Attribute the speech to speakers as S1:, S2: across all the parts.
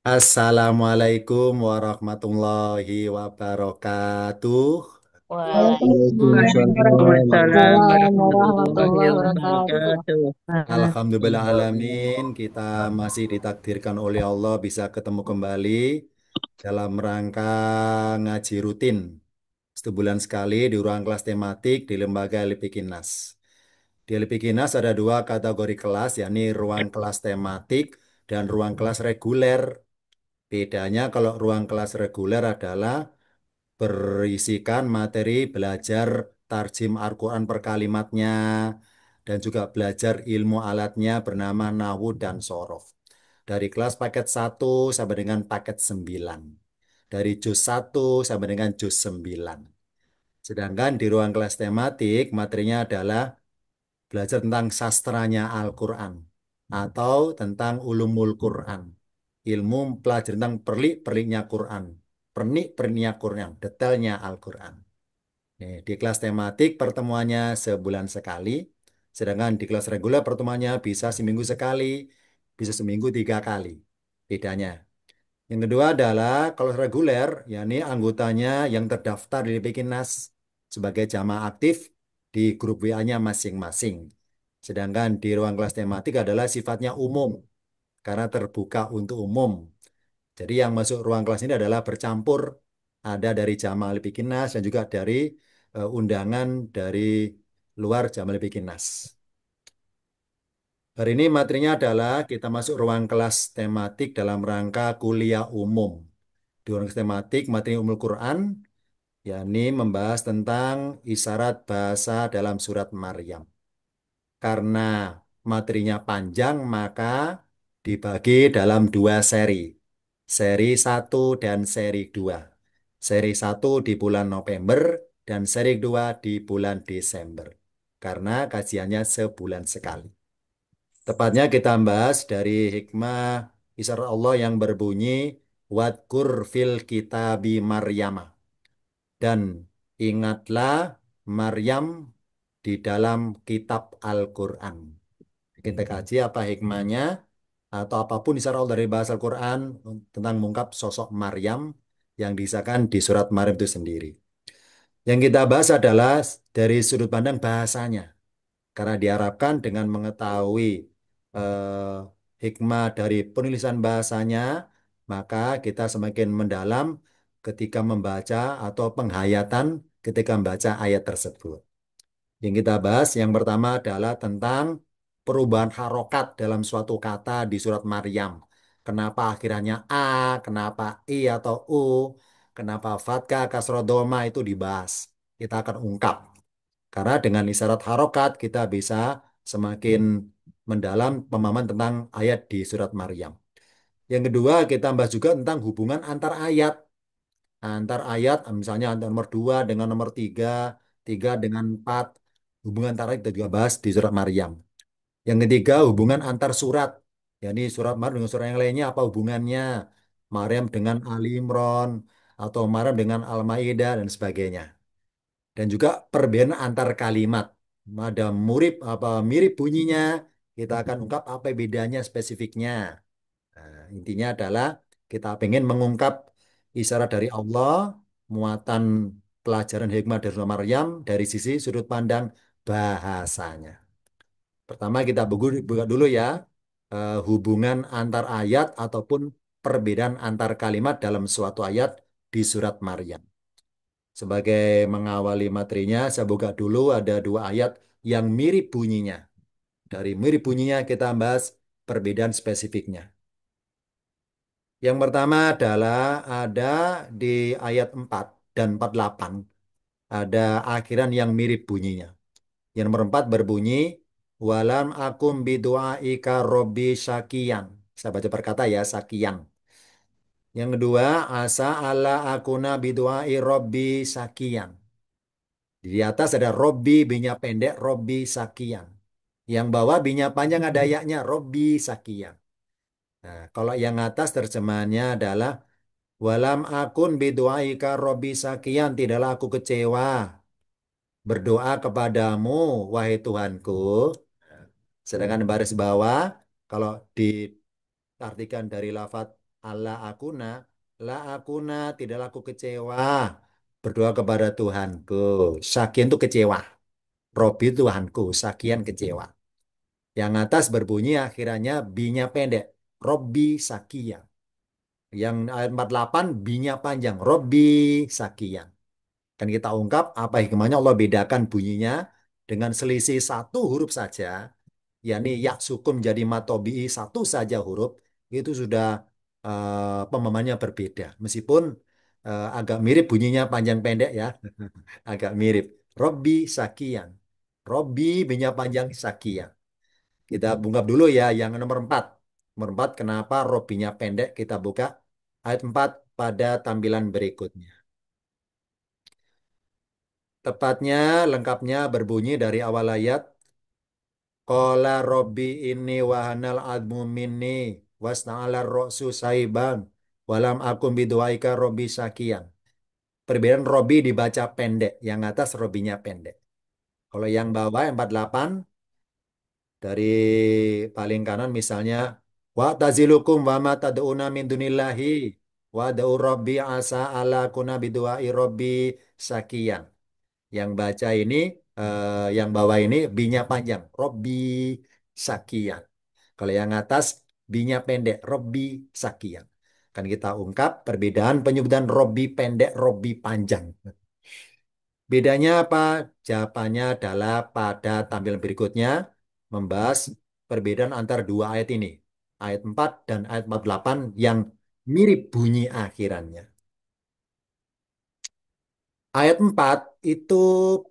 S1: Assalamualaikum warahmatullahi wabarakatuh.
S2: Waalaikumsalam
S3: Waalaikumsalam
S2: warahmatullahi
S3: Waalaikumsalam
S2: wabarakatuh.
S3: warahmatullahi wabarakatuh.
S1: Alhamdulillah alamin kita masih ditakdirkan oleh Allah bisa ketemu kembali dalam rangka ngaji rutin 1 bulan sekali di ruang kelas tematik di Lembaga Lipikinas. Di Lipikinas ada dua kategori kelas, yakni ruang kelas tematik dan ruang kelas reguler. Bedanya kalau ruang kelas reguler adalah berisikan materi belajar tarjim Al-Quran per kalimatnya dan juga belajar ilmu alatnya bernama Nahu dan Sorof. Dari kelas paket 1 sampai dengan paket 9. Dari juz 1 sampai dengan juz 9. Sedangkan di ruang kelas tematik materinya adalah belajar tentang sastranya Al-Quran atau tentang ulumul Quran. Ilmu pelajaran tentang perlik-perliknya Quran. Pernik-perniknya Quran, detailnya Al-Quran. Di kelas tematik pertemuannya 1 bulan sekali, sedangkan di kelas reguler pertemuannya bisa seminggu sekali, bisa seminggu 3 kali. Bedanya. Yang kedua adalah kalau reguler, yakni anggotanya yang terdaftar di Lipikinas sebagai jamaah aktif di grup WA-nya masing-masing. Sedangkan di ruang kelas tematik adalah sifatnya umum karena terbuka untuk umum. Jadi yang masuk ruang kelas ini adalah bercampur, ada dari jamaah Lipikinas dan juga dari undangan dari luar jamaah Lipikinas. Hari ini materinya adalah kita masuk ruang kelas tematik dalam rangka kuliah umum. Di ruang kelas tematik materi umul Quran, yakni membahas tentang isyarat bahasa dalam surat Maryam. Karena materinya panjang, maka dibagi dalam 2 seri. Seri 1 dan seri 2. Seri 1 di bulan November dan seri 2 di bulan Desember. Karena kajiannya 1 bulan sekali. Tepatnya kita bahas dari hikmah isyarat Allah yang berbunyi Wadkur fil kitabi Maryama. Dan ingatlah Maryam di dalam kitab Al-Quran. Kita kaji apa hikmahnya atau apapun isyarat Allah dari bahasa Al-Quran tentang mengungkap sosok Maryam yang disahkan di surat Maryam itu sendiri. Yang kita bahas adalah dari sudut pandang bahasanya. Karena diharapkan dengan mengetahui hikmah dari penulisan bahasanya, maka kita semakin mendalam ketika membaca atau penghayatan ketika membaca ayat tersebut. Yang kita bahas yang pertama adalah tentang perubahan harokat dalam suatu kata di surat Maryam. Kenapa akhirnya A, kenapa I atau U, kenapa fathah, kasroh, doma itu dibahas. Kita akan ungkap. Karena dengan isyarat harokat kita bisa semakin mendalam pemahaman tentang ayat di surat Maryam. Yang kedua kita bahas juga tentang hubungan antar ayat. Antar ayat misalnya antar nomor 2 dengan nomor 3, 3 dengan 4. Hubungan antar ayat kita juga bahas di surat Maryam. Yang ketiga hubungan antar surat. Yani surat Maryam dengan surat yang lainnya apa hubungannya. Maryam dengan Ali Imran atau Maryam dengan Al-Maidah dan sebagainya. Dan juga perbedaan antar kalimat. Ada mirip bunyinya, kita akan ungkap apa bedanya spesifiknya. Nah, intinya adalah kita pengen mengungkap isyarat dari Allah, muatan pelajaran hikmah dari Surah Maryam dari sisi sudut pandang bahasanya. Pertama kita buka dulu ya, hubungan antar ayat ataupun perbedaan antar kalimat dalam suatu ayat di surat Maryam. Sebagai mengawali materinya, saya buka dulu ada 2 ayat yang mirip bunyinya. Dari mirip bunyinya kita bahas perbedaan spesifiknya. Yang pertama adalah ada di ayat 4 dan 48. Ada akhiran yang mirip bunyinya. Yang nomor 4 berbunyi, Walam akum bidu'aika robbi syakiyan. Saya baca perkata ya, syakiyan. Yang kedua, asa ala akuna bidu'ai robbi syakiyan. Di atas ada Robbi, binya pendek, Robbi Sakian. Yang bawah binya panjang ada yaknya, Robbi Sakian. Nah, kalau yang atas terjemahannya adalah Walam akun biduaika Robbi Sakian, tidaklah aku kecewa berdoa kepadamu, wahai Tuhanku. Sedangkan baris bawah, kalau diartikan dari lafaz Allah akuna, la akuna, tidaklah aku kecewa. Berdoa kepada Tuhanku. Sakian itu kecewa. Robi Tuhanku, Sakian kecewa. Yang atas berbunyi akhirannya B-nya pendek. Robbi Sakian. Yang ayat 48 B-nya panjang. Robbi Sakian. Kan kita ungkap apa hikmahnya Allah bedakan bunyinya dengan selisih satu huruf saja, yakni ya sukun jadi matobi'i satu saja huruf, itu sudah pemahamannya berbeda. Meskipun agak mirip bunyinya panjang pendek ya, agak mirip. Robbi Sakian. Robbi binnya panjang Sakian. Kita bungkap dulu ya yang nomor 4. Nomor 4 kenapa Robbinya pendek? Kita buka ayat 4 pada tampilan berikutnya. Tepatnya lengkapnya berbunyi dari awal ayat. Qala Robbi inni wahanal admu minni wasna'ala ro'su saiban walam akum biduaika Robbi sakian. Perbedaan Robbi dibaca pendek, yang atas Robbinya pendek. Kalau yang bawah 48 dari paling kanan misalnya wa tazilukum wa ma tad'una min dunillahi wa da'u Robbi asa ala kuna biduai Robbi sakian. Yang baca ini, yang bawah ini B-nya panjang, Robbi Sakian. Kalau yang atas B-nya pendek, Robbi Sakian. Kan kita ungkap perbedaan penyebutan Robbi pendek, Robbi panjang. Bedanya apa? Jawabannya adalah pada tampilan berikutnya membahas perbedaan antara dua ayat ini. Ayat 4 dan ayat 48 yang mirip bunyi akhirannya. Ayat 4 itu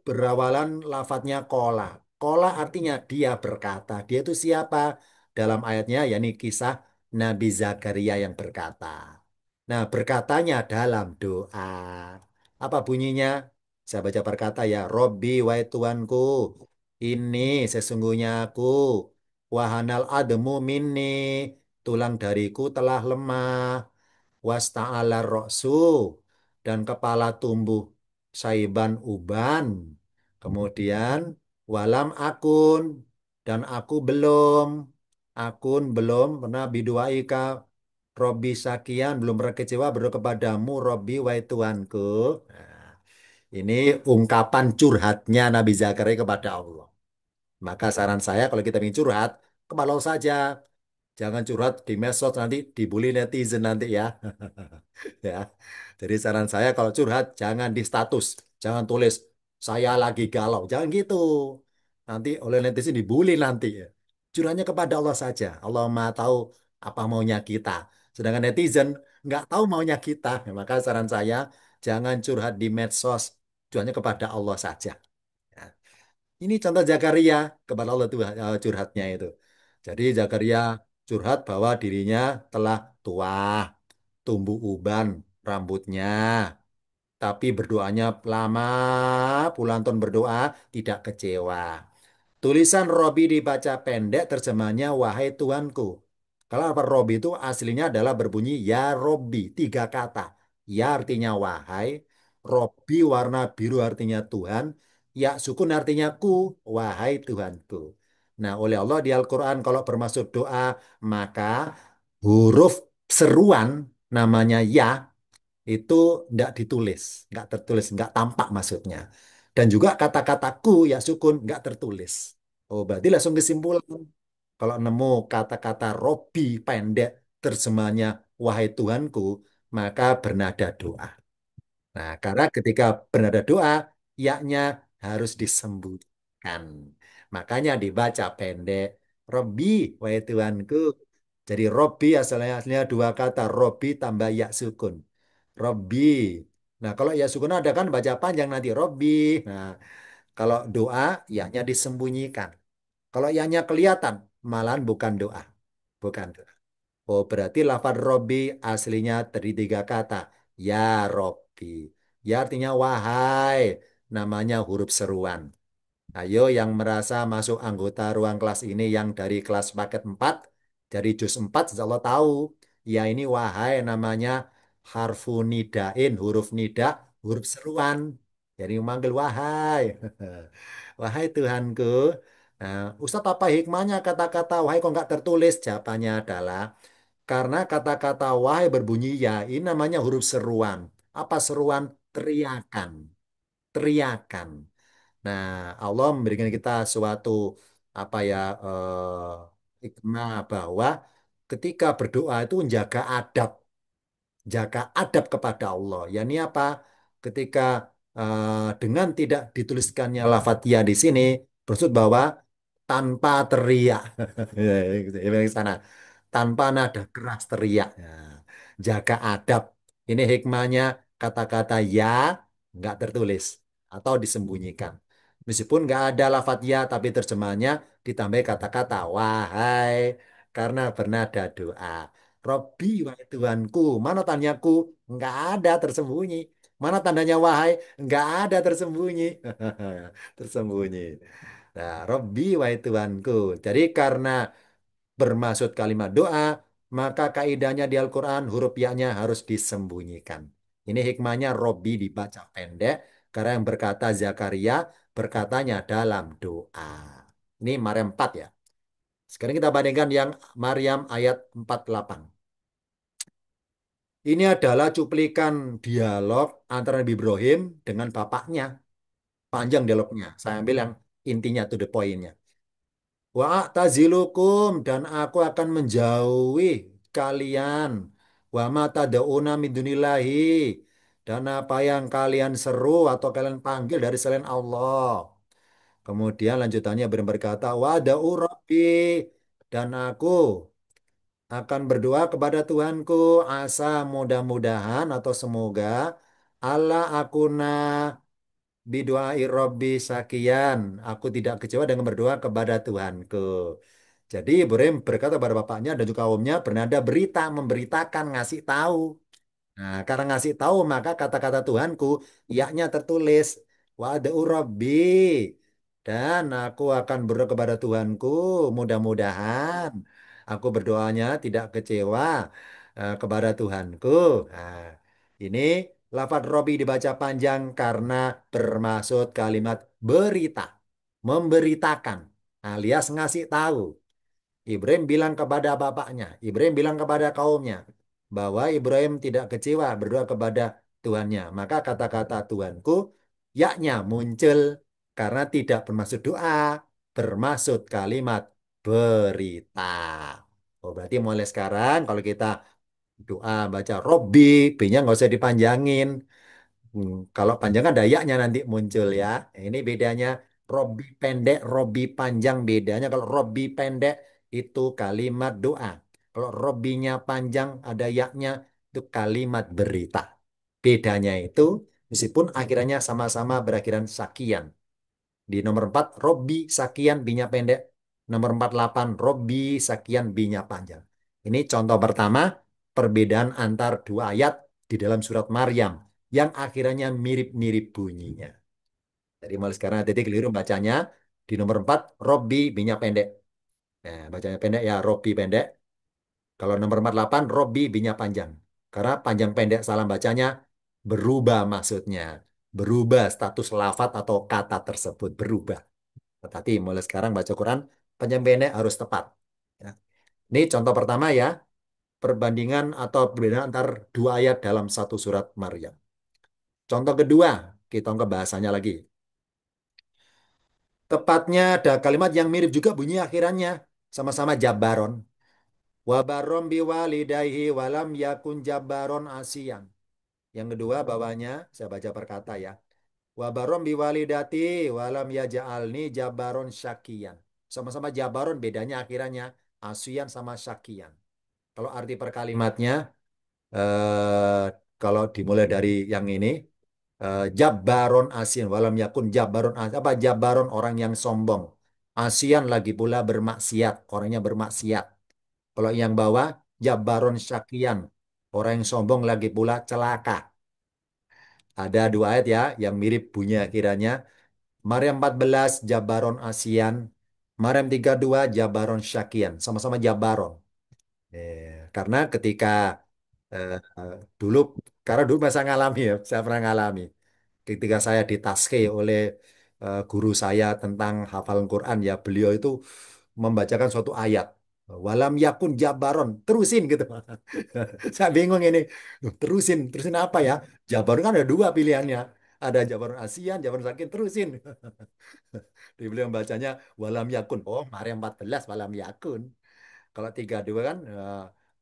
S1: berawalan lafadznya kola. Kola artinya dia berkata. Dia itu siapa? Dalam ayatnya yakni kisah Nabi Zakaria yang berkata. Nah, berkatanya dalam doa. Apa bunyinya? Saya baca berkata ya, Robbi wahai Tuhanku, ini sesungguhnya aku, wahanal ademu minni, tulang dariku telah lemah, wasta'ala ro'su, dan kepala tumbuh saiban uban. Kemudian walam akun, dan akun belum pernah biduaika Robi Sakian, belum pernah kecewa berdoa kepadamu Robi wahai Tuhanku. Nah, ini ungkapan curhatnya Nabi Zakaria kepada Allah. Maka saran saya kalau kita ingin curhat, kepada Allah saja. Jangan curhat di medsos nanti dibully netizen nanti ya. Ya. Jadi saran saya kalau curhat jangan di status, jangan tulis saya lagi galau, jangan gitu. Nanti oleh netizen dibully nanti ya. Curhatnya kepada Allah saja. Allah Maha tahu apa maunya kita. Sedangkan netizen nggak tahu maunya kita. Ya, maka saran saya jangan curhat di medsos, curhatnya kepada Allah saja. Ya. Ini contoh Zakaria kepada Allah tuh curhatnya itu. Jadi Zakaria curhat bahwa dirinya telah tua, tumbuh uban rambutnya, tapi berdoanya lama, puluhan tahun berdoa tidak kecewa. Tulisan Robi dibaca pendek, terjemahnya wahai Tuanku. Kalau apa Robi itu aslinya adalah berbunyi ya Robi, tiga kata. Ya artinya wahai, Robi warna biru artinya Tuhan, ya sukun artinya ku, wahai Tuhanku. Nah, oleh Allah di Al-Quran kalau bermaksud doa, maka huruf seruan namanya ya itu tidak ditulis, nggak tertulis, nggak tampak maksudnya. Dan juga kata-kataku ya sukun nggak tertulis. Oh, berarti langsung kesimpulan. Kalau nemu kata-kata Robi pendek terjemahnya wahai Tuhanku, maka bernada doa. Nah, karena ketika bernada doa, yaknya harus disembunyikan. Makanya dibaca pendek. Robi, wahai Tuhanku. Jadi Robi aslinya dua kata. Robi tambah ya sukun. Robi. Nah, kalau ya sukun ada kan baca panjang nanti Robi. Nah, kalau doa, yaknya disembunyikan. Kalau yaknya kelihatan, malahan bukan doa. Bukan doa. Oh, berarti lafaz Robi aslinya dari tiga kata. Ya Robi. Ya artinya wahai. Namanya huruf seruan. Ayo yang merasa masuk anggota ruang kelas ini yang dari kelas paket 4, dari juz 4, insya Allah tahu. Ya ini wahai namanya harfu nidain, huruf nida, huruf seruan. Jadi memanggil wahai. Wahai Tuhanku. Nah, Ustadz apa hikmahnya kata-kata wahai kok nggak tertulis? Jawabannya adalah Karena kata-kata wahai berbunyi ya, ini namanya huruf seruan. Apa seruan? Teriakan. Teriakan. Nah, Allah memberikan kita suatu apa ya hikmah bahwa ketika berdoa itu menjaga adab, jaga adab kepada Allah. Yani apa? Ketika dengan tidak dituliskannya lafadz ya di sini, maksud bahwa tanpa teriak, ya, ke sana, tanpa nada keras teriak. Nah, jaga adab. Ini hikmahnya kata-kata ya nggak tertulis atau disembunyikan. Meskipun nggak ada lafadz ya, tapi terjemahnya ditambah kata-kata wahai karena bernada doa. Robbi, wahai Tuhanku. Mana tanyaku? Enggak ada tersembunyi. Mana tandanya wahai? Enggak ada tersembunyi. Tersembunyi. Nah, Robbi, wahai Tuhanku. Jadi karena bermaksud kalimat doa, maka kaidahnya di Al-Quran huruf ya-nya harus disembunyikan. Ini hikmahnya Robbi dibaca pendek, karena yang berkata Zakaria berkatanya dalam doa. Ini Maryam 4 ya. Sekarang kita bandingkan yang Maryam ayat 48. Ini adalah cuplikan dialog antara Nabi Ibrahim dengan bapaknya. Panjang dialognya. Saya ambil yang intinya, to the point-nya. Wa a'tazilukum dan aku akan menjauhi kalian. Wa ma tad'una min dunillahi dan apa yang kalian seru atau kalian panggil dari selain Allah. Kemudian lanjutannya berkata, wa da'u rabbi dan aku akan berdoa kepada Tuhanku, asa mudah-mudahan atau semoga Allah akuna biduai Robbi sakian. Aku tidak kecewa dengan berdoa kepada Tuhanku. Jadi Ibrahim berkata kepada bapaknya dan juga kaumnya bernada berita, memberitakan, ngasih tahu. Nah, karena ngasih tahu maka kata-kata Tuhanku, yaknya tertulis, Wa'ad'u Rabbi. Dan aku akan berdoa kepada Tuhanku, mudah-mudahan aku berdoanya tidak kecewa kepada Tuhanku. Nah, ini lafadz Robbi dibaca panjang karena bermaksud kalimat berita, memberitakan, alias ngasih tahu. Ibrahim bilang kepada bapaknya, Ibrahim bilang kepada kaumnya bahwa Ibrahim tidak kecewa berdoa kepada Tuhannya. Maka kata-kata Tuhanku yaknya muncul karena tidak bermaksud doa, bermaksud kalimat berita. Oh, berarti mulai sekarang kalau kita doa baca Robbi, B-nya nggak usah dipanjangin. Kalau panjang ada yaknya nanti muncul ya. Ini bedanya Robi pendek, Robi panjang bedanya. Kalau Robi pendek itu kalimat doa. Kalau Robinya panjang ada yaknya itu kalimat berita. Bedanya itu meskipun akhirannya sama-sama berakhiran sakian. Di nomor 4 Robi sakian binya pendek. Nomor 48 Robi sakian binya panjang. Ini contoh pertama perbedaan antar dua ayat di dalam surat Maryam yang akhirnya mirip-mirip bunyinya. Jadi mulai sekarang titik keliru bacanya di nomor 4 Robi binya pendek. Nah, bacanya pendek ya Robi pendek. Kalau nomor 48 Robi binya panjang. Karena panjang pendek salah bacanya berubah maksudnya. Berubah status lafat atau kata tersebut berubah. Tetapi mulai sekarang baca Quran panjang pendek harus tepat. Ya. Ini contoh pertama ya, perbandingan atau perbedaan antar dua ayat dalam satu surat Maryam. Contoh kedua, kita ke bahasanya lagi. Tepatnya ada kalimat yang mirip juga bunyi akhirannya. Sama-sama Jabaron. Wabarom biwalidayhi walam yakun Jabaron asian. Yang kedua bawahnya, saya baca perkata ya. Wabarom biwalidati walam yaja'alni Jabaron syakian. Sama-sama Jabaron, bedanya akhirannya asian sama syakian. Kalau arti per kalimatnya, eh, kalau dimulai dari yang ini, Jabaron Asian walam yakun Jabaron apa Jabaron orang yang sombong. Asian lagi pula bermaksiat, orangnya bermaksiat. Kalau yang bawah Jabaron Syakian, orang yang sombong lagi pula celaka. Ada dua ayat ya yang mirip bunyi akhirannya. Maryam 14 Jabaron Asian, Maryam 32 Jabaron Syakian, sama-sama Jabaron. Karena ketika eh, eh, dulu karena dulu masa ngalami ya, saya pernah ngalami. Ketika saya ditaske oleh guru saya tentang hafalan Quran ya, beliau itu membacakan suatu ayat. Walam yakun jabaron, terusin gitu. Saya bingung ini. Loh, terusin, terusin apa ya? Jabaron kan ada dua pilihannya. Ada Jabaron ASEAN, Jabaron Sakin, terusin. Di beliau bacanya walam yakun. Oh, Maria 14 walam yakun. Kalau 32 kan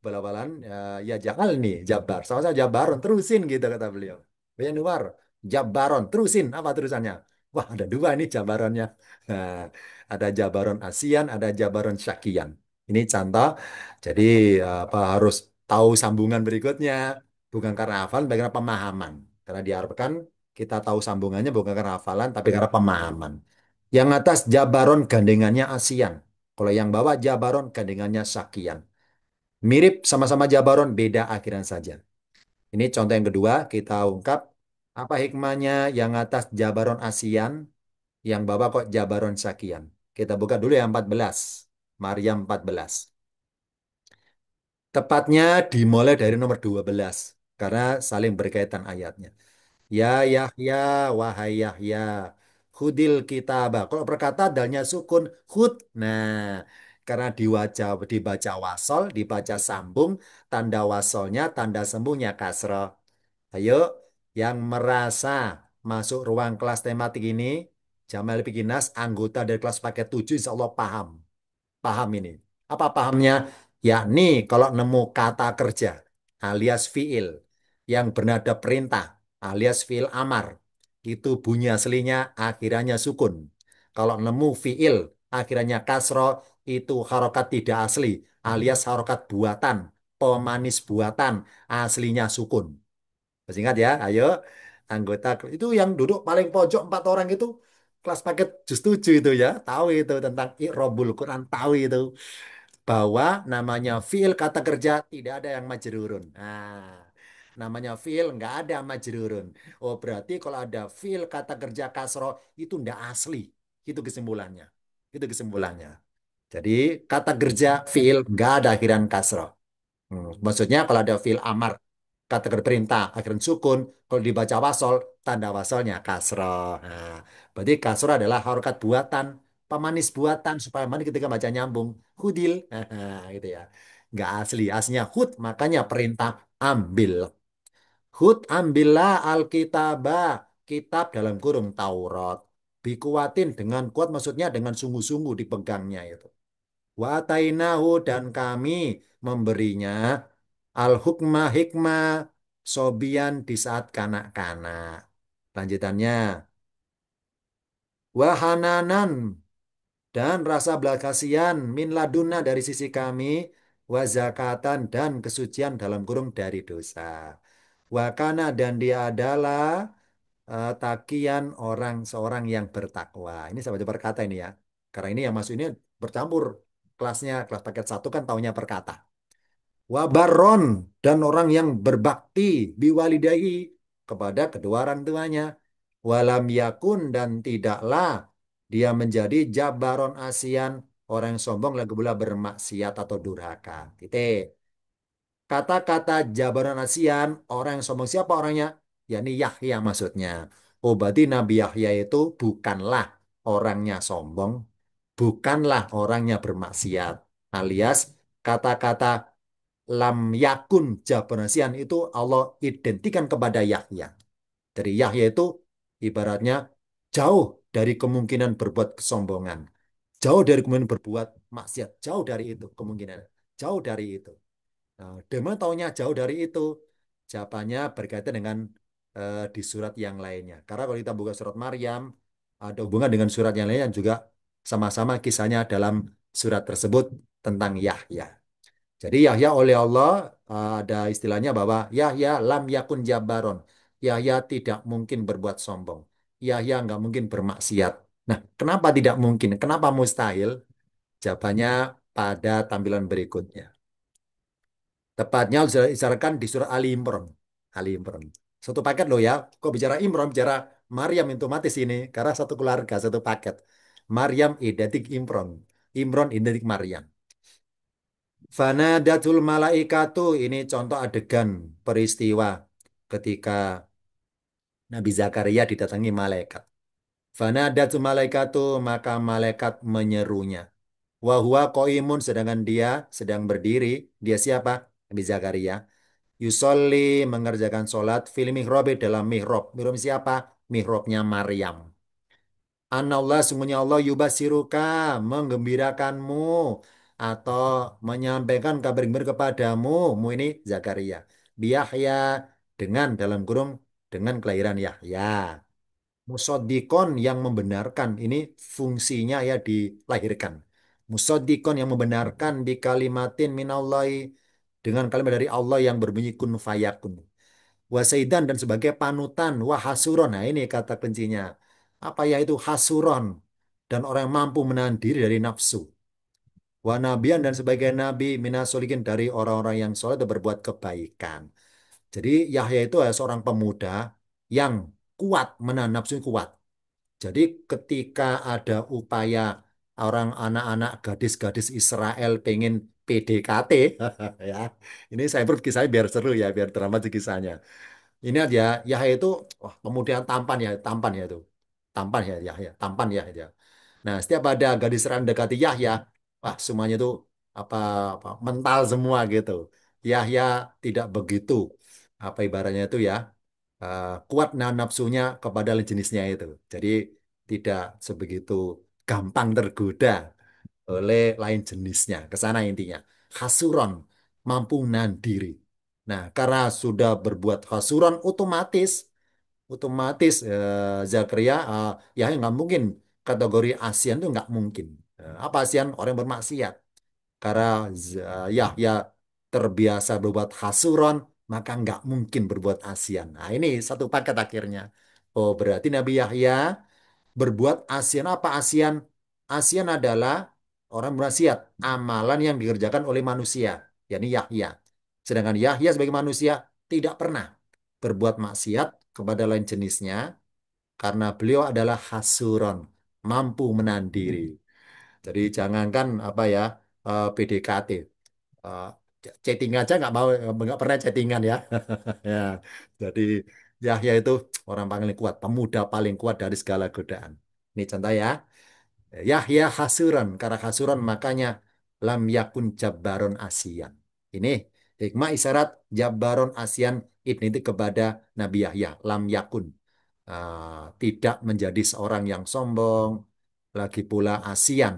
S1: bala-balan ya jangan nih Jabar. Sama-sama Jabaron terusin gitu kata beliau. Beliau Nuar, Jabaron terusin. Apa terusannya? Wah, ada dua nih Jabaronnya. Nah, ada Jabaron ASEAN, ada Jabaron Syakian. Ini contoh. Jadi apa harus tahu sambungan berikutnya. Bukan karena hafal, tapi karena pemahaman. Karena diharapkan kita tahu sambungannya bukan karena hafalan, tapi karena pemahaman. Yang atas Jabaron gandengannya ASEAN. Kalau yang bawah Jabaron gandengannya Syakian. Mirip sama-sama Jabaron, beda akhiran saja. Ini contoh yang kedua, kita ungkap apa hikmahnya yang atas Jabaron ASEAN, yang bawah kok Jabaron Syakian. Kita buka dulu yang 14. Maryam 14. Tepatnya dimulai dari nomor 12 karena saling berkaitan ayatnya. Ya Yahya, wahai Yahya, khudil kitabah. Kalau berkata dalnya sukun, khud. Nah, karena dibaca wasol, dibaca sambung, tanda wasolnya, tanda sembungnya kasroh. Ayo, yang merasa masuk ruang kelas tematik ini, Jamal Pikinas, anggota dari kelas paket 7, insya Allah paham. Paham ini. Apa pahamnya? Yakni kalau nemu kata kerja alias fiil yang bernada perintah alias fiil amar itu bunyi aslinya akhirannya sukun. Kalau nemu fiil akhirannya kasro itu harokat tidak asli alias harokat buatan, pemanis buatan aslinya sukun. Masih ingat ya? Ayo, anggota itu yang duduk paling pojok 4 orang itu kelas paket juz 7 itu ya, tahu itu tentang i'rabul Quran, tahu itu bahwa namanya fiil kata kerja tidak ada yang majrurun. Nah, namanya fiil nggak ada majrurun. Oh, berarti kalau ada fiil kata kerja kasro itu nggak asli. Itu kesimpulannya. Itu kesimpulannya. Jadi kata kerja fiil nggak ada akhiran kasro. Maksudnya kalau ada fiil amar, kata kerja perintah, akhiran sukun, kalau dibaca wasol, tanda wasolnya kasroh. Nah, berarti kasroh adalah harokat buatan, pemanis buatan, supaya manis ketika baca nyambung. Hudil, gitu ya. Nggak asli, aslinya hud, makanya perintah ambil. Hud ambillah alkitabah, kitab dalam kurung Taurat. Bikuatin dengan kuat, maksudnya dengan sungguh-sungguh dipegangnya itu. Wa atainahu dan kami memberinya al-hukmah hikmah sobian di saat kanak-kanak. Lanjutannya, wahananan dan rasa belas kasihan min laduna dari sisi kami, wa zakatan dan kesucian dalam kurung dari dosa. Wakana dan dia adalah takian orang seorang yang bertakwa. Ini saya baca perkata ini ya. Karena ini yang masuk ini bercampur kelasnya, kelas paket satu kan taunya perkata. Wabaron dan orang yang berbakti biwalidahi kepada kedua orang tuanya. Walam yakun dan tidaklah dia menjadi jabaron ASEAN orang yang sombong lagi pula bermaksiat atau durhaka. Titik. Kata-kata jabaron ASEAN orang yang sombong siapa orangnya? Yakni Yahya maksudnya. Oh berarti Nabi Yahya itu bukanlah orangnya sombong, bukanlah orangnya bermaksiat. Alias kata-kata lam yakun jabarasian itu Allah identikan kepada Yahya. Dari Yahya itu ibaratnya jauh dari kemungkinan berbuat kesombongan. Jauh dari kemungkinan berbuat maksiat. Jauh dari itu kemungkinan. Jauh dari itu. Nah, Dema taunya jauh dari itu. Jawabannya berkaitan dengan di surat yang lainnya. Karena kalau kita buka surat Maryam, ada hubungan dengan surat yang lainnya juga sama-sama kisahnya dalam surat tersebut tentang Yahya. Jadi Yahya oleh Allah ada istilahnya bahwa Yahya lam yakun jabaron. Yahya tidak mungkin berbuat sombong. Yahya nggak mungkin bermaksiat. Nah, kenapa tidak mungkin? Kenapa mustahil? Jawabannya pada tampilan berikutnya. Tepatnya disyaratkan di surah Ali Imran. Ali Imran. Satu paket loh ya. Kok bicara Imran, bicara Maryam itu mati sini. Karena satu keluarga, satu paket. Maryam identik Imran. Imran identik Maryam. Fanadatul malaikatu ini contoh adegan peristiwa ketika Nabi Zakaria didatangi malaikat. Fanadatul malaikatu maka malaikat menyerunya. Wa huwa qaimun sedangkan dia sedang berdiri. Dia siapa? Nabi Zakaria. Yusolli mengerjakan sholat fil mihrabi dalam mihrab. Mihrab siapa? Mihrabnya Maryam. Anallah sungguhnya Allah yubasiruka menggembirakanmu atau menyampaikan kabar gembira kepadamu. Mu ini Zakaria. Biyahya dengan dalam kurung dengan kelahiran Yahya. Musodikon yang membenarkan. Ini fungsinya ya dilahirkan. Musodikon yang membenarkan di kalimatin minallahi dengan kalimat dari Allah yang berbunyi kun fayakun. Wasaidan dan sebagai panutan. Wahasuron. Nah ini kata kuncinya. Apa ya itu hasuron? Dan orang yang mampu menahan diri dari nafsu. Wanabian dan sebagai nabi minasolikin dari orang-orang yang soleh dan berbuat kebaikan. Jadi Yahya itu adalah seorang pemuda yang kuat, menahan nafsu kuat. Jadi ketika ada upaya orang anak-anak gadis-gadis Israel pengen PDKT, ya, ini saya berkisahnya biar seru ya, biar dramatis kisahnya. Ini aja, Yahya itu wah, pemuda yang tampan ya itu. Tampan ya Yahya, tampan ya dia. Nah, setiap ada gadis yang mendekati Yahya, wah semuanya itu apa, mental semua gitu. Yahya tidak begitu apa ibaratnya itu ya, kuat nafsunya kepada lain jenisnya itu. Jadi tidak sebegitu gampang tergoda oleh lain jenisnya. Ke sana intinya. Hasuron, mampu nahan diri. Nah, karena sudah berbuat hasuron, otomatis Zakaria ya nggak mungkin kategori ASEAN itu nggak mungkin. Apa ASEAN? Orang yang bermaksiat. Karena Yahya terbiasa berbuat hasuron, maka nggak mungkin berbuat ASEAN. Nah, ini satu paket akhirnya. Oh, berarti Nabi Yahya berbuat ASEAN apa ASEAN? ASEAN adalah orang bermaksiat, amalan yang dikerjakan oleh manusia, yakni Yahya. Sedangkan Yahya sebagai manusia tidak pernah berbuat maksiat kepada lain jenisnya karena beliau adalah hasuron, mampu menahan diri. Jadi jangankan apa ya PDKT, eh, chatting aja nggak pernah chattingan ya. Ya, jadi Yahya itu orang paling kuat, pemuda paling kuat dari segala godaan. Ini contoh ya. Yahya hasuran, karena hasuran makanya lam yakun jabbaron ASEAN. Ini hikmah isyarat jabbaron ASEAN ini itu kepada Nabi Yahya, lam yakun. Tidak menjadi seorang yang sombong, lagi pula ASEAN,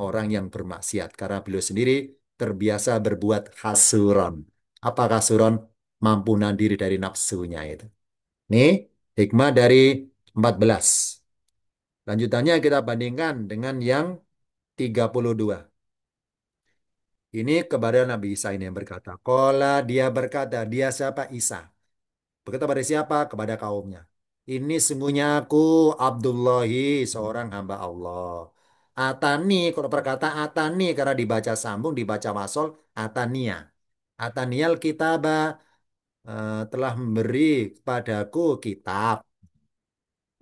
S1: orang yang bermaksiat. Karena beliau sendiri terbiasa berbuat hasuron. Apa hasuron? Mampu nahan diri dari nafsunya itu. Ini hikmah dari 14. Lanjutannya kita bandingkan dengan yang 32. Ini kepada Nabi Isa ini yang berkata. Dia berkata, dia siapa? Isa. Berkata pada siapa? Kepada kaumnya. Ini sungguhnya aku Abdullahi, seorang hamba Allah. Atani, kalau perkata Atani, karena dibaca sambung, dibaca wasol, Atania. Atanial kitabah telah memberi kepadaku kitab.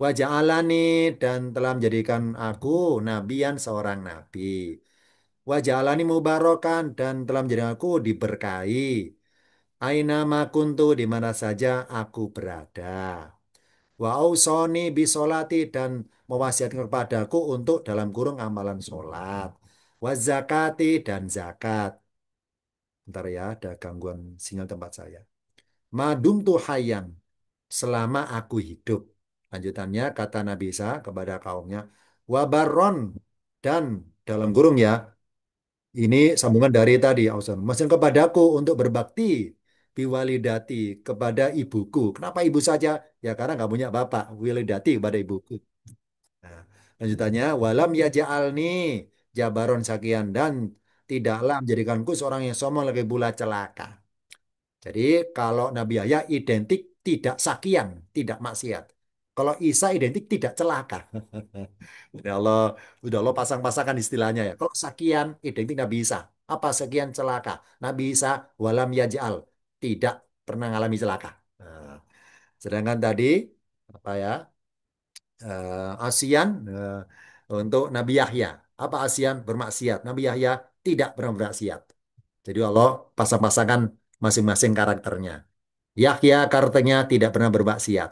S1: Wajah alani dan telah menjadikan aku nabian seorang nabi. Wajah alani mubarokan dan telah menjadikan aku diberkahi. Aina ma kuntu di mana saja aku berada. Wa ausoni bisolati dan mewasiatkan kepadaku untuk dalam kurung amalan sholat. Wa zakati dan zakat. Bentar ya, ada gangguan sinyal tempat saya. Madum tu hayyan selama aku hidup. Lanjutannya kata Nabi Isa kepada kaumnya, wabaron dan dalam kurung ya, ini sambungan dari tadi, Ausan. Mesin kepadaku untuk berbakti biwalidati kepada ibuku. Kenapa ibu saja? Ya karena nggak punya bapak. Walidati kepada ibuku. Nah, lanjutannya, walam ya ja'alni jabaron sakian dan tidaklah menjadikanku seorang yang sombong lagi pula celaka. Jadi kalau Nabi Yahya identik tidak sakian, tidak maksiat. Kalau Isa identik tidak celaka. Ya Allah, udah Allah pasang-pasangkan istilahnya ya. Kalau sakian identik Nabi Isa. Apa sekian celaka? Nabi Isa walam yaj'al. Tidak pernah mengalami celaka. Nah, sedangkan tadi apa ya? Asian untuk Nabi Yahya. Apa Asian? Bermaksiat. Nabi Yahya tidak pernah bermaksiat. Jadi Allah pasang-pasangkan masing-masing karakternya. Yahya karakternya tidak pernah bermaksiat.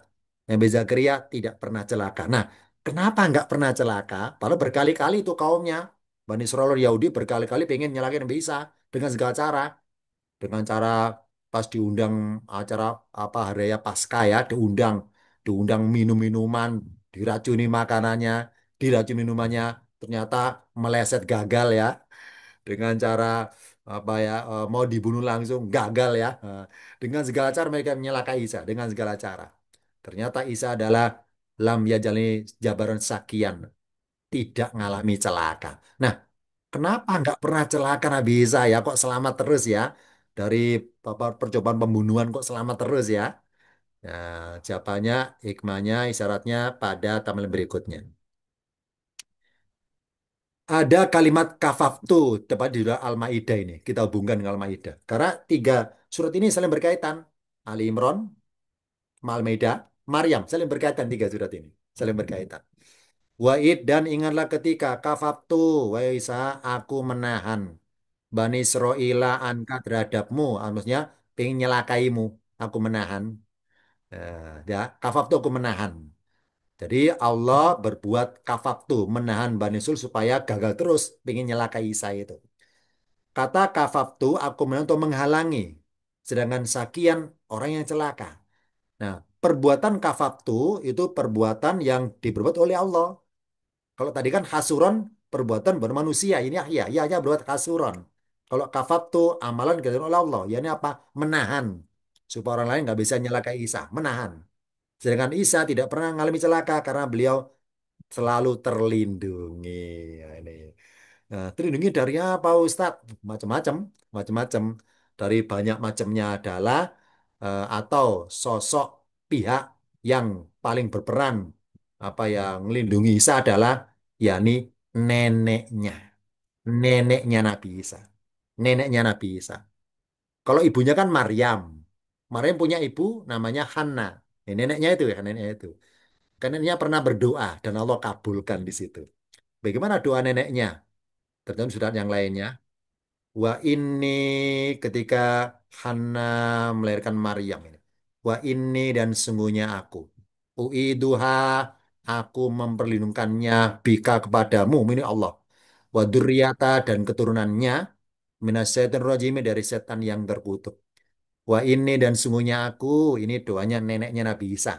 S1: Nabi Zakaria tidak pernah celaka. Nah, kenapa nggak pernah celaka? Padahal berkali-kali itu kaumnya. Bani Israil Yahudi berkali-kali pengen nyalakin Nabi Isa dengan segala cara. Dengan cara pas diundang acara apa hari raya Paskah ya, diundang diundang minum-minuman, diracuni makanannya, diracuni minumannya, ternyata meleset gagal ya dengan cara apa ya mau dibunuh langsung gagal ya. Dengan segala cara mereka menyalakai Isa dengan segala cara. Ternyata Isa adalah lam yajali jabaran sakian, tidak ngalami celaka. Nah, kenapa nggak pernah celaka Nabi Isa ya? Kok selamat terus ya? Dari percobaan pembunuhan kok selamat terus ya? Nah, jawabannya, hikmahnya, isyaratnya pada tampil berikutnya. Ada kalimat kafaftu tepat di dalam Al-Maidah ini. Kita hubungkan dengan Al-Maidah. Karena tiga surat ini saling berkaitan. Ali Imran, Al-Maidah, Maryam. Saling berkaitan tiga surat ini. Saling berkaitan. Wa'id dan ingatlah ketika kafaftu, wa Isa, aku menahan. Bani Israila angkat terhadapmu, maksudnya pengen nyelakaimu, aku menahan. Ya, kafaftu aku menahan. Jadi Allah berbuat kafaftu, menahan Bani Sul supaya gagal terus, pengen nyelakai Isa itu. Kata kafaftu, aku menahan untuk menghalangi. Sedangkan sakian orang yang celaka. Nah, perbuatan kafaftu itu perbuatan yang diperbuat oleh Allah. Kalau tadi kan hasuron perbuatan bermanusia, ini ya, ya hanya berbuat hasuron. Kalau kafat tuh amalan dikerjakan oleh Allah, ya ini apa? Menahan supaya orang lain nggak bisa nyelakai Isa, menahan. Sedangkan Isa tidak pernah mengalami celaka karena beliau selalu terlindungi. Ya, ini. Nah, terlindungi dari apa, Ustadz? Macam-macam, macam-macam. Dari banyak macamnya adalah atau sosok pihak yang paling berperan apa yang melindungi Isa adalah yakni neneknya, neneknya Nabi Isa, neneknya Nabi Isa. Kalau ibunya kan Maryam, Maryam punya ibu namanya Hanna. Ini neneknya itu ya, neneknya itu. Karena neneknya pernah berdoa dan Allah kabulkan di situ. Bagaimana doa neneknya? Tertentu surat yang lainnya. Wa ini ketika Hana melahirkan Maryam ini. Wa ini dan sungguhnya aku. Uiduha aku memperlindungkannya bika kepadamu ini Allah. Wa dzurriyyata dan keturunannya minasyaitonir rajim dari setan yang terkutuk. Wa ini dan sungguhnya aku ini doanya neneknya Nabi Isa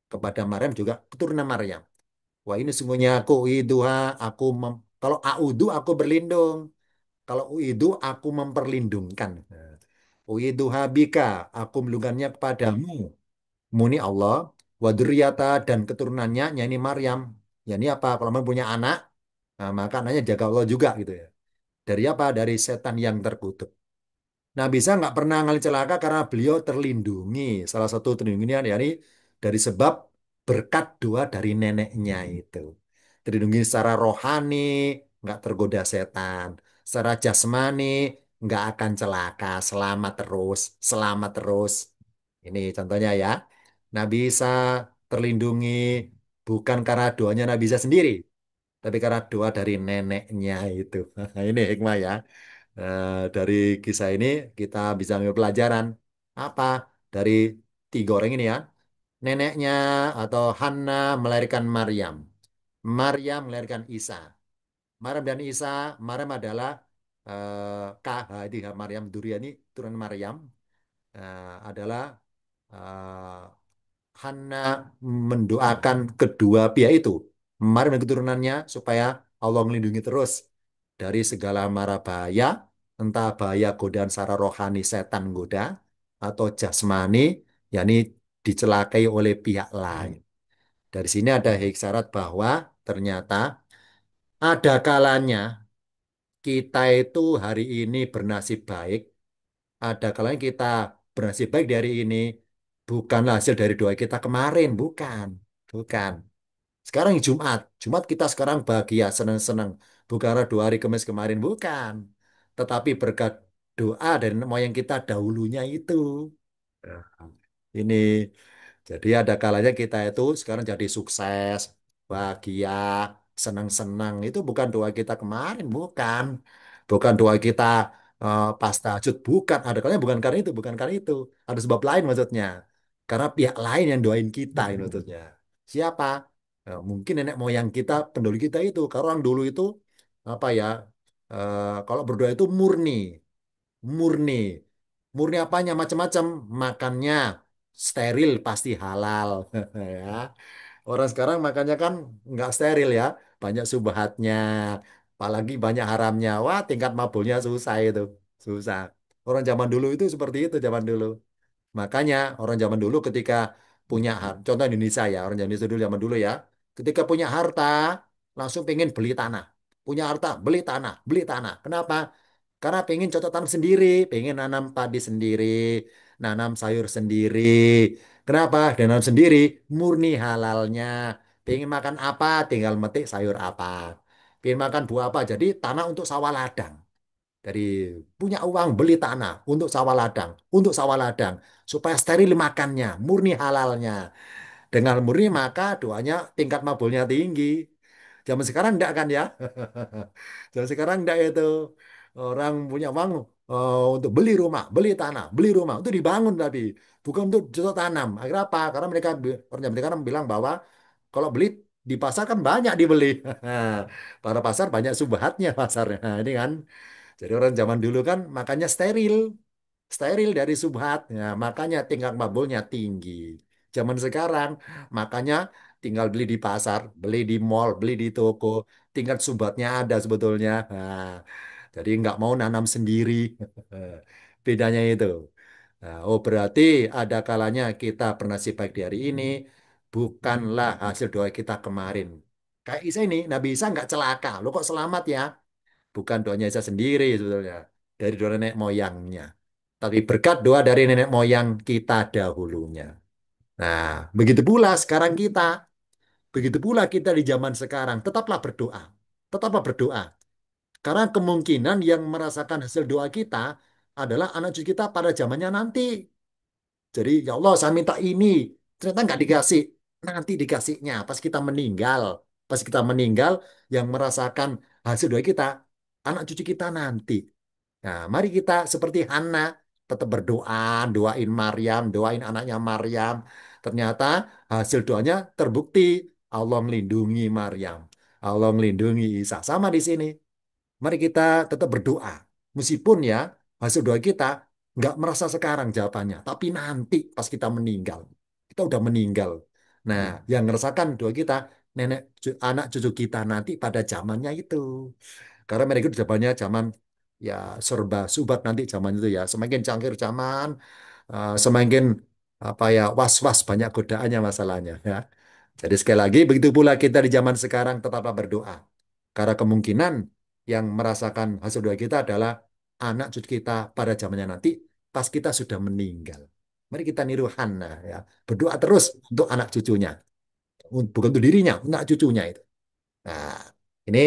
S1: kepada Maryam juga keturunan Maryam. Wah ini sungguhnya aku uiduha kalau audu aku berlindung. Kalau uidu aku memperlindungkan. Nah, uidu habika aku melindungannya kepadamu. Muni Allah. Waduriyata dan keturunannya, ini Maryam. Ya ini apa? Kalau mau punya anak, nah, maka anaknya jaga Allah juga gitu ya. Dari apa? Dari setan yang terkutuk. Nah, bisa nggak pernah ngalami celaka karena beliau terlindungi. Salah satu terlindunginya yakni dari sebab berkat doa dari neneknya itu. Terlindungi secara rohani, nggak tergoda setan. Secara jasmani, nggak akan celaka, selamat terus, selamat terus. Ini contohnya ya. Nabi Isa terlindungi bukan karena doanya Nabi Isa sendiri, tapi karena doa dari neneknya itu. Ini hikmah ya. Dari kisah ini kita bisa ambil pelajaran apa dari tiga orang ini ya. Neneknya atau Hanna melahirkan Maryam. Maryam melahirkan Isa. Maryam dan Isa, Maryam adalah KH itu ya, Maryam Duryani turun Maryam adalah eh, Hana mendoakan kedua pihak itu, Maryam dan keturunannya supaya Allah melindungi terus dari segala mara bahaya, entah bahaya godaan secara rohani setan goda atau jasmani, yakni dicelakai oleh pihak lain. Dari sini ada isyarat bahwa ternyata ada kalanya kita itu hari ini bernasib baik, ada kalanya kita bernasib baik dari ini bukanlah hasil dari doa kita kemarin, bukan. Bukan. Sekarang Jumat. Jumat kita sekarang bahagia, senang-senang. Bukan karena 2 hari Kamis kemarin, bukan. Tetapi berkat doa dari moyang kita dahulunya itu. Nah, ini. Jadi ada kalanya kita itu sekarang jadi sukses, bahagia, senang-senang. Itu bukan doa kita kemarin, bukan. Bukan doa kita pas tahajud, bukan. Ada kalanya bukan karena itu, bukan karena itu. Ada sebab lain maksudnya. Karena pihak lain yang doain kita ini maksudnya. Siapa? Mungkin nenek moyang kita, pendahulu kita itu. Karena orang dulu itu apa ya? Kalau berdoa itu murni, murni. Murni apanya? Macam-macam. Makannya steril pasti halal. Ya. Orang sekarang makannya kan nggak steril ya. Banyak subhatnya. Apalagi banyak haramnya. Wah, tingkat mabulnya susah itu. Susah. Orang zaman dulu itu seperti itu zaman dulu. Makanya orang zaman dulu ketika punya contoh Indonesia ya, orang Indonesia dulu zaman dulu ya, ketika punya harta langsung pengen beli tanah. Punya harta, beli tanah, beli tanah. Kenapa? Karena pengen cocok tanam sendiri, pengen nanam padi sendiri, nanam sayur sendiri. Kenapa? Dan nanam sendiri, murni halalnya. Pengen makan apa, tinggal metik sayur apa. Pengen makan buah apa, jadi tanah untuk sawah ladang. Dari punya uang beli tanah untuk sawah ladang, untuk sawah ladang supaya steril makannya, murni halalnya. Dengan murni maka doanya tingkat mabulnya tinggi. Zaman sekarang enggak kan ya? Zaman sekarang enggak itu. Orang punya uang untuk beli rumah, beli tanah, beli rumah itu dibangun tapi bukan untuk cocok tanam. Akhirnya apa? Karena orang zaman sekarang bilang bahwa kalau beli di pasar kan banyak dibeli. Para pasar banyak subhatnya pasarnya. Nah, ini kan jadi orang zaman dulu kan makannya steril, steril dari subhat, ya, makanya tingkat mabulnya tinggi. Zaman sekarang makanya tinggal beli di pasar, beli di mall, beli di toko, tingkat subhatnya ada sebetulnya. Nah, jadi nggak mau nanam sendiri. Bedanya itu. Nah, oh berarti ada kalanya kita bernasib baik di hari ini, bukanlah hasil doa kita kemarin. Kayak Isa ini, Nabi Isa nggak celaka. Lo kok selamat ya? Bukan doanya Isa sendiri sebetulnya. Dari doa nenek moyangnya. Tapi berkat doa dari nenek moyang kita dahulunya. Nah, begitu pula sekarang kita. Begitu pula kita di zaman sekarang. Tetaplah berdoa. Tetaplah berdoa. Karena kemungkinan yang merasakan hasil doa kita adalah anak cucu kita pada zamannya nanti. Jadi, ya Allah, saya minta ini. Ternyata nggak dikasih. Nanti dikasihnya pas kita meninggal. Pas kita meninggal, yang merasakan hasil doa kita, anak cucu kita nanti. Nah, mari kita seperti Hana, tetap berdoa, doain Maryam, doain anaknya Maryam. Ternyata hasil doanya terbukti. Allah melindungi Maryam. Allah melindungi Isa. Sama di sini. Mari kita tetap berdoa. Meskipun ya hasil doa kita nggak merasa sekarang jawabannya, tapi nanti pas kita meninggal, kita udah meninggal. Nah, yang ngerasakan doa kita nenek anak cucu kita nanti pada zamannya itu. Karena mereka itu zamannya zaman ya serba subat nanti zaman itu ya. Semakin canggih zaman, semakin apa ya was-was banyak godaannya masalahnya ya. Jadi sekali lagi begitu pula kita di zaman sekarang tetaplah berdoa. Karena kemungkinan yang merasakan hasil doa kita adalah anak cucu kita pada zamannya nanti pas kita sudah meninggal. Mari kita niru Hana ya. Berdoa terus untuk anak cucunya, bukan untuk dirinya, untuk anak cucunya itu. Nah, ini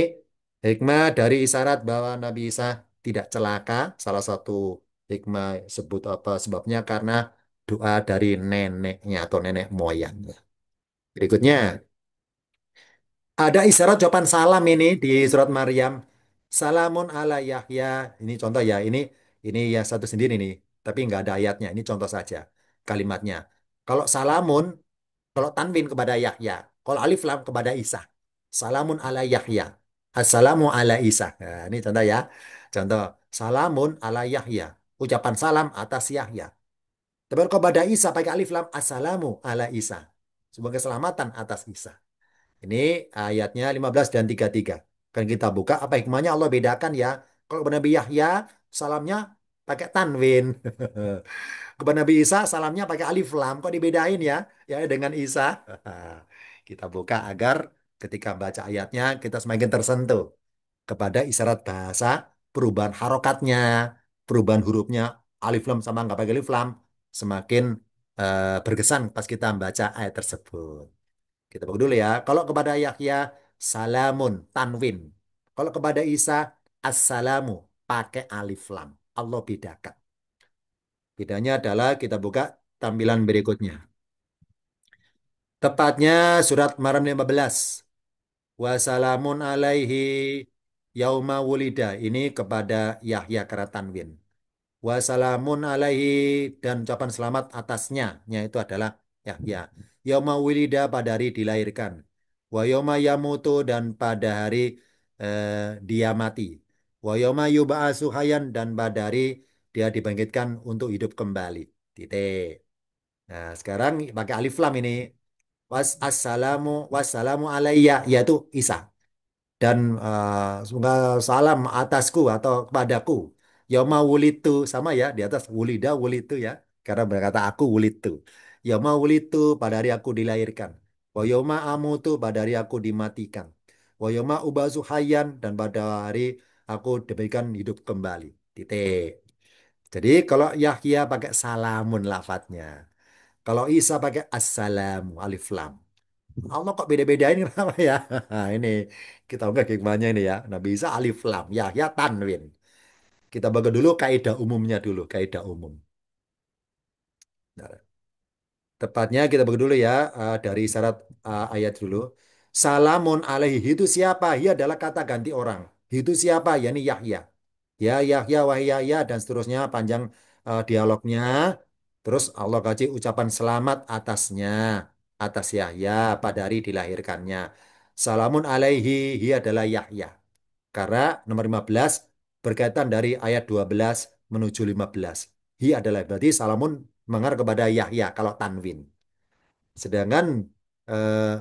S1: hikmah dari isyarat bahwa Nabi Isa tidak celaka. Salah satu hikmah sebut apa sebabnya karena doa dari neneknya atau nenek moyangnya. Berikutnya, ada isyarat jawaban salam ini di surat Maryam. Salamun ala Yahya. Ini contoh ya. Ini yang satu sendiri nih. Tapi nggak ada ayatnya. Ini contoh saja kalimatnya. Kalau salamun, kalau tanwin kepada Yahya. Kalau alif lam kepada Isa. Salamun ala Yahya. Assalamu ala Isa. Nah, ini contoh ya. Contoh. Salamun ala Yahya. Ucapan salam atas Yahya. Tapi kalau kepada Isa pakai alif lam. Assalamu ala Isa. Sebagai keselamatan atas Isa. Ini ayatnya 15 dan 33. Kan kita buka apa hikmahnya Allah bedakan ya. Kalau kepada Nabi Yahya salamnya pakai tanwin. Kepada Nabi Isa salamnya pakai alif lam. Kok dibedain ya? Ya dengan Isa. Kita buka agar ketika baca ayatnya kita semakin tersentuh kepada isyarat bahasa, perubahan harokatnya, perubahan hurufnya, alif lam sama nggak pakai alif lam, semakin berkesan pas kita membaca ayat tersebut. Kita buka dulu ya. Kalau kepada Yahya, salamun, tanwin. Kalau kepada Isa, assalamu, pakai alif lam. Allah bedakan. Bedanya adalah kita buka tampilan berikutnya. Tepatnya surat Maryam 15. Wassalamun alaihi yauma wulida. Ini kepada Yahya karena tanwin. Wassalamun alaihi dan ucapan selamat atasnya. Nya itu adalah Yahya. Yauma wulida pada hari dilahirkan. Wa yauma yamutu dan pada hari dia mati. wa yauma yub'atsu hayyan dan pada hari dia dibangkitkan untuk hidup kembali. Titik. Nah, sekarang pakai alif lam ini. Wassalamu alayya yaitu Isa dan semoga salam atasku atau kepadaku. Yauma wulitu sama ya di atas wulida wulitu ya karena berkata aku wulitu. Yauma wulitu pada hari aku dilahirkan. Wa yauma amutu pada hari aku dimatikan. Wa yauma ubazu hayyan dan pada hari aku diberikan hidup kembali. Titik. Jadi kalau Yahya pakai salamun lafadznya. Kalau Isa pakai assalamu alif lam. Allah kok beda-beda ini kenapa ya? Nah, ini kita enggak hikmahnya ini ya. Nabi Isa alif lam, Yahya tanwin. Kita bagi dulu kaidah umumnya dulu, kaidah umum. Nah, tepatnya kita bagi dulu ya dari syarat ayat dulu. Salamun alaihi itu siapa? Ia adalah kata ganti orang. Itu siapa? Yani Yahya. Ya Yahya wahai Yahya dan seterusnya panjang dialognya. Terus Allah kasih ucapan selamat atasnya, atas Yahya pada hari dilahirkannya. Salamun alaihi, ia adalah Yahya. Karena nomor 15 berkaitan dari ayat 12 menuju 15. Hi adalah berarti salamun mengarah kepada Yahya kalau tanwin. Sedangkan eh,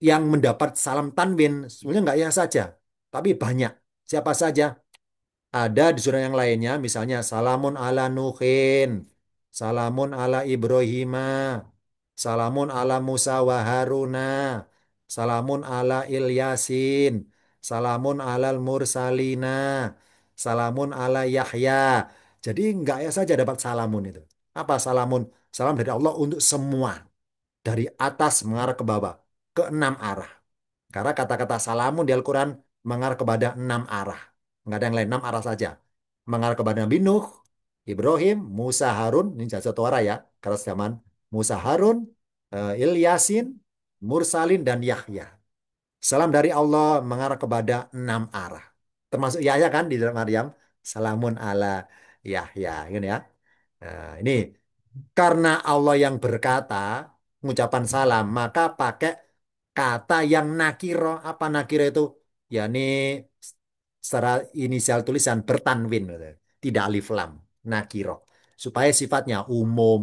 S1: yang mendapat salam tanwin sebenarnya nggak ya saja, tapi banyak. Siapa saja? Ada di surah yang lainnya, misalnya salamun ala Nuhin, salamun ala Ibrahima, salamun ala Musa wa Haruna, salamun ala Ilyasin, salamun alal mursalina, salamun ala Yahya. Jadi enggak ya saja dapat salamun itu. Apa salamun? Salam dari Allah untuk semua, dari atas mengarah ke bawah, ke enam arah. Karena kata-kata salamun di Al-Quran mengarah kepada enam arah. Nggak ada yang lain, enam arah saja. Mengarah kepada Nabi Nuh, Ibrahim, Musa, Harun, ini satu arah ya. Karena zaman Musa, Harun, Ilyasin, Mursalin, dan Yahya. Salam dari Allah mengarah kepada enam arah. Termasuk Yahya kan di dalam Maryam. Salamun ala Yahya. Ini ya. Nah, ini karena Allah yang berkata, mengucapkan salam, maka pakai kata yang nakiro. Apa nakiro itu? Yakni secara inisial tulisan bertanwin. Gitu. Tidak alif lam. Nakiro. Supaya sifatnya umum.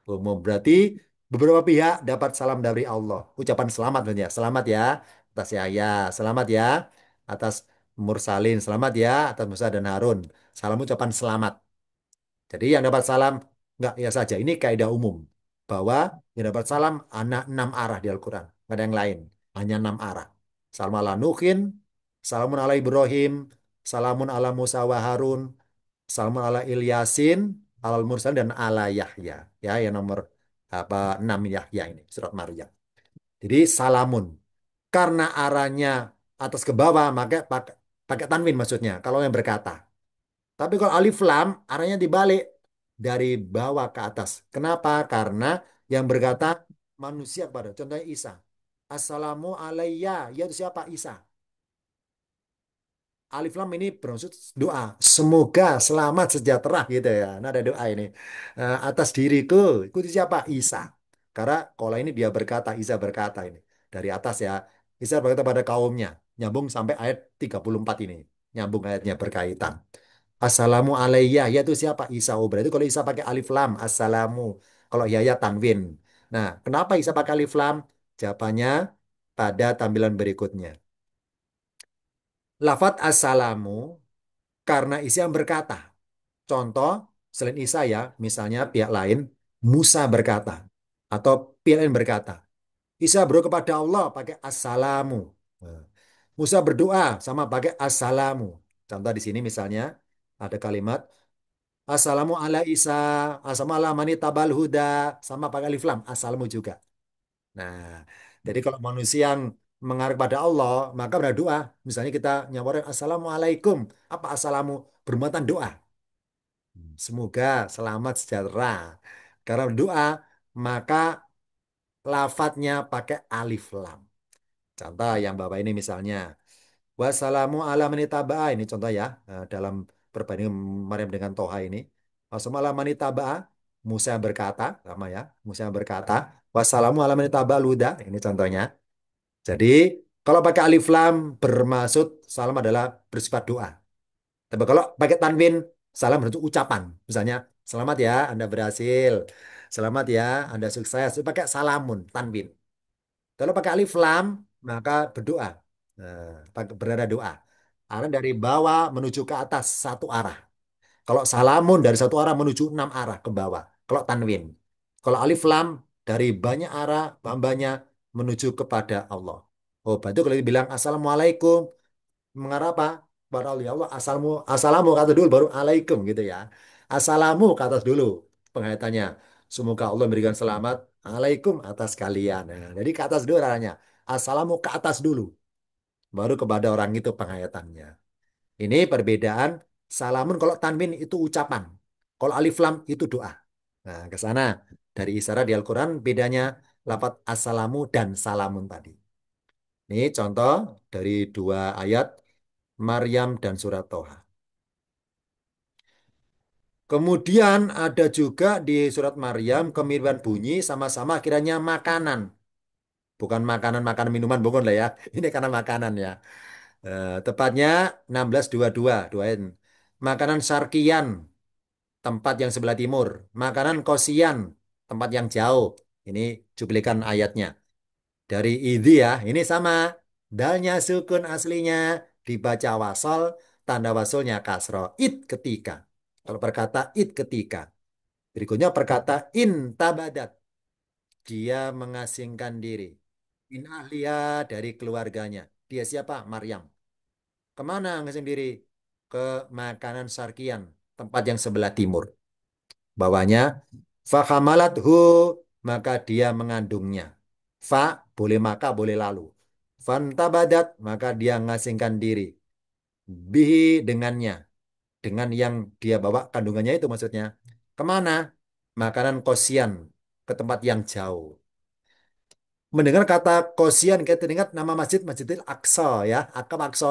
S1: Umum. Berarti beberapa pihak dapat salam dari Allah. Ucapan selamat maksudnya. Selamat ya atas Yahya. Selamat ya atas Mursalin. Selamat ya atas Musa dan Harun. Salam ucapan selamat. Jadi yang dapat salam nggak ya saja. Ini kaidah umum bahwa yang dapat salam anak enam arah di Al-Quran. Nggak ada yang lain. Hanya enam arah. Salam ala Nuhin, salamun ala Ibrahim, salamun ala Musa wa Harun, salamun ala Ilyasin, ala Mursal dan ala Yahya. Ya, yang nomor apa enam Yahya ini surat Maryam. Jadi salamun. Karena arahnya atas ke bawah maka pakai tanwin maksudnya. Kalau yang berkata. Tapi kalau alif lam arahnya dibalik dari bawah ke atas. Kenapa? Karena yang berkata manusia kepada. Contohnya Isa. Assalamu alayya. Yaitu siapa? Isa. Alif lam ini bermaksud doa. Semoga selamat sejahtera gitu ya. Nah ada doa ini. Atas diriku. Ikuti siapa? Isa. Karena kalau ini dia berkata, Isa berkata ini. Dari atas ya. Isa berkata pada kaumnya. Nyambung sampai ayat 34 ini. Nyambung ayatnya berkaitan. Assalamu alayya, yaitu siapa? Isa. Oh, berarti kalau Isa pakai alif lam, assalamu. Kalau Yahya tanwin. Nah, kenapa Isa pakai alif lam? Jawabannya pada tampilan berikutnya. Lafat assalamu karena Isa yang berkata. Contoh, selain Isa ya, misalnya pihak lain, Musa berkata. Atau pihak lain berkata. Isa berdoa kepada Allah pakai assalamu. Nah, Musa berdoa sama pakai assalamu. Contoh di sini misalnya ada kalimat Assalamu ala Isa, assalamu ala mani tabal huda, sama pakai alif lam, assalamu juga. Nah, jadi kalau manusia yang mengarah pada Allah, maka berdoa. Misalnya kita nyawarin assalamualaikum, apa assalamu bermuatan doa. Semoga selamat sejahtera. Karena berdoa, maka lafadznya pakai alif lam. Contoh yang Bapak ini misalnya. Wassalamu ala manitaba'a. Ini contoh ya. Dalam perbandingan Maryam dengan Toha ini. Wassalamu ala manitaba'a. Musa berkata. Sama ya. Musa berkata. Wassalamu ala manitaba'a luda. Ini contohnya. Jadi Kalau pakai alif lam bermaksud salam adalah bersifat doa. Tapi kalau pakai tanwin, salam berarti ucapan. Misalnya, selamat ya, Anda berhasil. Selamat ya, Anda sukses. Itu pakai salamun, tanwin. Kalau pakai alif lam, maka berdoa. Berada doa. Arah dari bawah menuju ke atas satu arah. Kalau salamun dari satu arah menuju enam arah ke bawah. Kalau tanwin. Kalau alif lam dari banyak arah hambanya menuju kepada Allah. Oh, berarti kalau dibilang Assalamualaikum, mengarah apa? Kepada Allah. Assalamu kata dulu baru alaikum gitu ya. Assalamu ke atas dulu pengaitannya. Semoga Allah memberikan selamat alaikum atas kalian. Nah, jadi ke atas dulu arahnya. Assalamu ke atas dulu. Baru kepada orang itu pengayatannya. Ini perbedaan salamun kalau tanwin itu ucapan. Kalau alif lam itu doa. Nah, ke sana dari isyarat di Al-Qur'an bedanya lafaz assalamu dan salamun tadi. Ini contoh dari dua ayat Maryam dan surat Toha. Kemudian ada juga di surat Maryam kemiripan bunyi sama-sama kiranya makanan. Bukan makanan-makanan minuman bukan lah ya. Ini karena makanan ya. Tepatnya 16:22. Doain. Makanan Sarkian, tempat yang sebelah timur. Makanan Kosian, tempat yang jauh. Ini cuplikan ayatnya. Dari idhi ya, ini sama. Dalnya sukun aslinya dibaca wasol, tanda wasolnya kasro. It ketika. Kalau berkata it ketika. Berikutnya perkata in tabadat. Dia mengasingkan diri. In ahliya dari keluarganya. Dia siapa? Maryam. Kemana ngasing diri? Ke makanan Sarkian. Tempat yang sebelah timur. Bawahnya Fahamalathu maka dia mengandungnya. Fa boleh maka boleh lalu. Fantabadat maka dia ngasingkan diri. Bihi dengannya. Dengan yang dia bawa kandungannya itu maksudnya. Kemana? Makanan kosian. Ke tempat yang jauh. Mendengar kata kosian kita ingat nama masjid Masjidil Aqsa ya. Akab Aqsa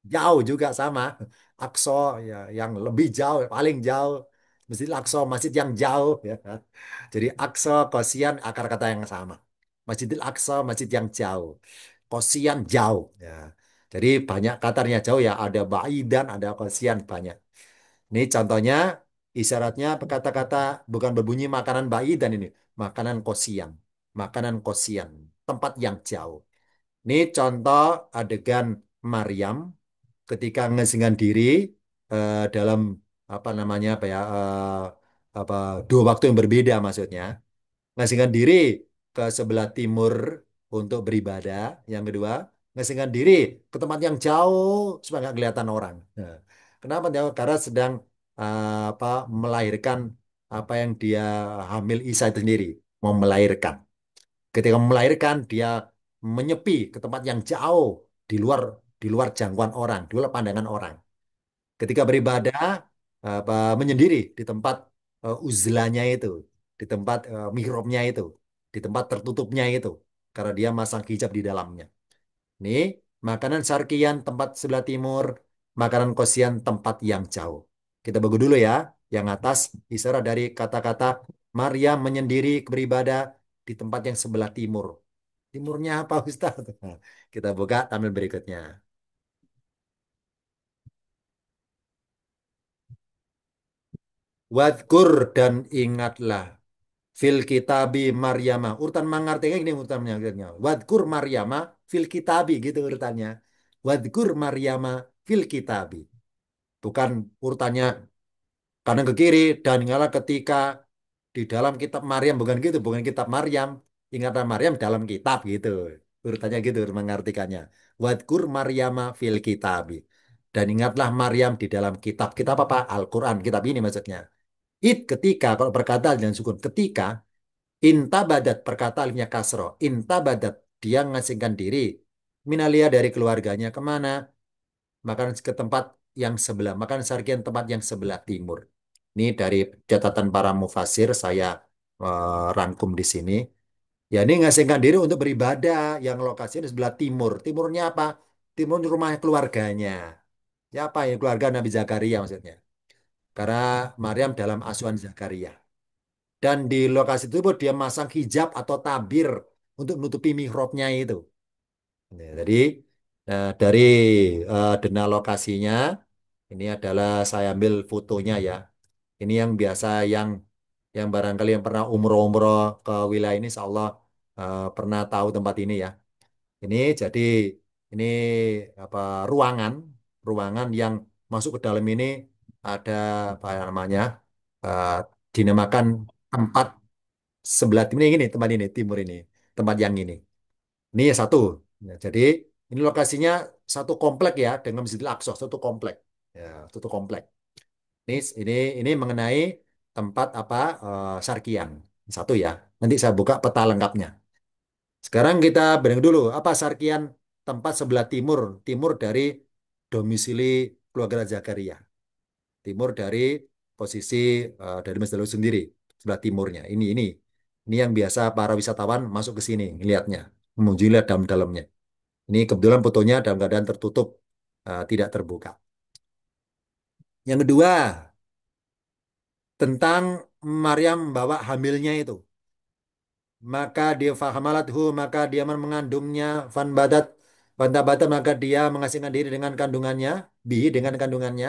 S1: jauh juga sama. Aqsa ya yang lebih jauh, paling jauh. Masjidil Aqsa masjid yang jauh ya. Jadi Aqsa, Qasyian akar kata yang sama. Masjidil Aqsa, masjid yang jauh. Qasyian jauh. Ya. Jadi banyak katanya jauh ya. Ada Ba'idan, ada Qasyian banyak. Ini contohnya isyaratnya kata-kata bukan berbunyi makanan Ba'idan ini. Makanan Qasyian. Makanan Qasyian. Tempat yang jauh. Ini contoh adegan Maryam ketika ngesingan diri dalam apa namanya apa ya apa dua waktu yang berbeda maksudnya ngasingkan diri ke sebelah timur untuk beribadah. Yang kedua, ngasingkan diri ke tempat yang jauh supaya nggak kelihatan orang. Nah, kenapa? Jauh? Karena sedang apa melahirkan apa yang dia hamil Isa itu sendiri, mau melahirkan. Ketika melahirkan, dia menyepi ke tempat yang jauh di luar di luar jangkauan orang, di luar pandangan orang. Ketika beribadah, apa menyendiri di tempat uzlanya itu, di tempat mihrabnya itu, di tempat tertutupnya itu, karena dia masang hijab di dalamnya. Ini makanan sarkian tempat sebelah timur, makanan kosian tempat yang jauh. Kita bagus dulu ya. Yang atas isyarat dari kata-kata Maria menyendiri beribadah di tempat yang sebelah timur. Timurnya apa Ustaz? Nah, kita buka tampil berikutnya. Wadkur dan ingatlah fil kitabi Maryama. Urutan mengartinya ini urutan mengartinya. Wadkur Maryama fil kitabi gitu urutannya. Wadkur Maryama fil kitabi. Bukan urutannya kanan ke kiri dan ingatlah ketika di dalam kitab Maryam bukan gitu, bukan kitab Maryam. Ingatan Maryam dalam kitab gitu. Urutannya gitu mengartikannya. Wadkur Maryama fil kitabi. Dan ingatlah Maryam di dalam kitab. Kitab apa? Al-Quran. Kitab ini maksudnya. Ketika, kalau berkata dengan sukun. Ketika intabadat perkata alifnya kasro. Intabadat dia ngasingkan diri. Minalia dari keluarganya kemana? Makan ke tempat yang sebelah. Makan sargian tempat yang sebelah timur. Ini dari catatan para mufasir saya rangkum di sini. Ya ini ngasingkan diri untuk beribadah yang lokasinya di sebelah timur. Timurnya apa? Timur rumah keluarganya. Ya apa ya keluarga Nabi Zakaria maksudnya. Karena Maryam dalam asuhan Zakaria. Dan di lokasi itu pun dia masang hijab atau tabir untuk menutupi mihrabnya itu. Ya, jadi dari dena lokasinya ini adalah saya ambil fotonya ya. Ini yang biasa yang barangkali yang pernah umroh-umroh ke wilayah ini, insya Allah pernah tahu tempat ini ya. Ini jadi ini apa ruangan ruangan yang masuk ke dalam ini ada apa namanya eh, dinamakan tempat sebelah ini tempat ini timur ini tempat yang ini. Ini ya satu. Ya, jadi ini lokasinya satu komplek ya dengan Masjidil Aqsa satu komplek. Ya, satu komplek. Ini ini ini mengenai tempat apa Sarkian. Satu ya. Nanti saya buka peta lengkapnya. Sekarang kita banding dulu apa Sarkian tempat sebelah timur, timur dari domisili keluarga Zakaria. Timur dari posisi dari Masjid Nabawi sendiri, sebelah timurnya. Ini yang biasa para wisatawan masuk ke sini lihatnya, mengunjungi lihat dalam-dalamnya. Ini kebetulan fotonya dalam keadaan tertutup, tidak terbuka. Yang kedua, tentang Maryam bawa hamilnya itu. Maka dia fahamalathu, maka dia mengandungnya, fantabatat, maka dia mengasingkan diri dengan kandungannya, bihi dengan kandungannya.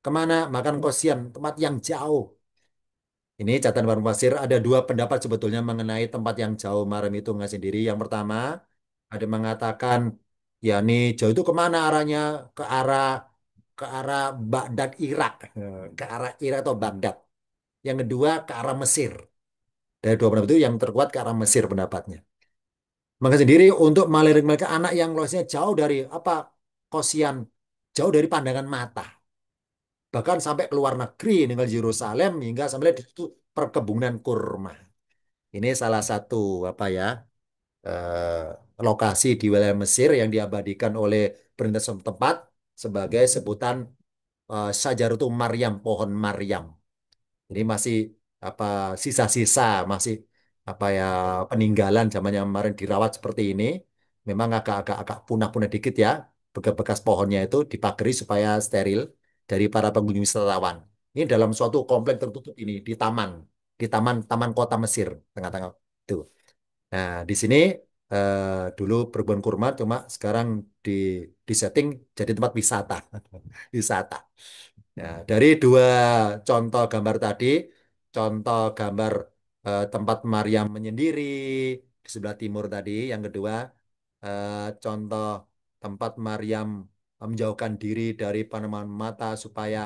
S1: Kemana? Makan kosian, tempat yang jauh. Ini catatan Warung Pasir ada dua pendapat sebetulnya mengenai tempat yang jauh Maryam itu ngasih diri. Yang pertama, ada mengatakan, ya ini jauh itu kemana arahnya? Ke arah Baghdad Irak, ke arah Irak atau Baghdad. Yang kedua ke arah Mesir. Dari dua pendapat itu yang terkuat ke arah Mesir pendapatnya. Maka sendiri untuk melirik mereka anak yang luasnya jauh dari apa kosian, jauh dari pandangan mata. Bahkan sampai ke luar negeri, tinggal di Yerusalem hingga sampai di situ perkebunan kurma. Ini salah satu apa ya lokasi di wilayah Mesir yang diabadikan oleh pemerintah setempat sebagai sebutan Sajaratu Maryam, pohon Maryam. Ini masih apa sisa-sisa masih apa ya peninggalan zaman yang kemarin dirawat seperti ini. Memang agak punah-punah dikit ya. Bekas-bekas pohonnya itu dipagari supaya steril dari para pengunjung wisatawan. Ini dalam suatu komplek tertutup ini di taman Taman Kota Mesir tengah-tengah itu. Nah, di sini eh, dulu berbuan kurma cuma sekarang di setting jadi tempat wisata. Wisata. Ya, dari dua contoh gambar tadi, contoh gambar tempat Maryam menyendiri di sebelah timur tadi, yang kedua contoh tempat Maryam menjauhkan diri dari pandangan mata supaya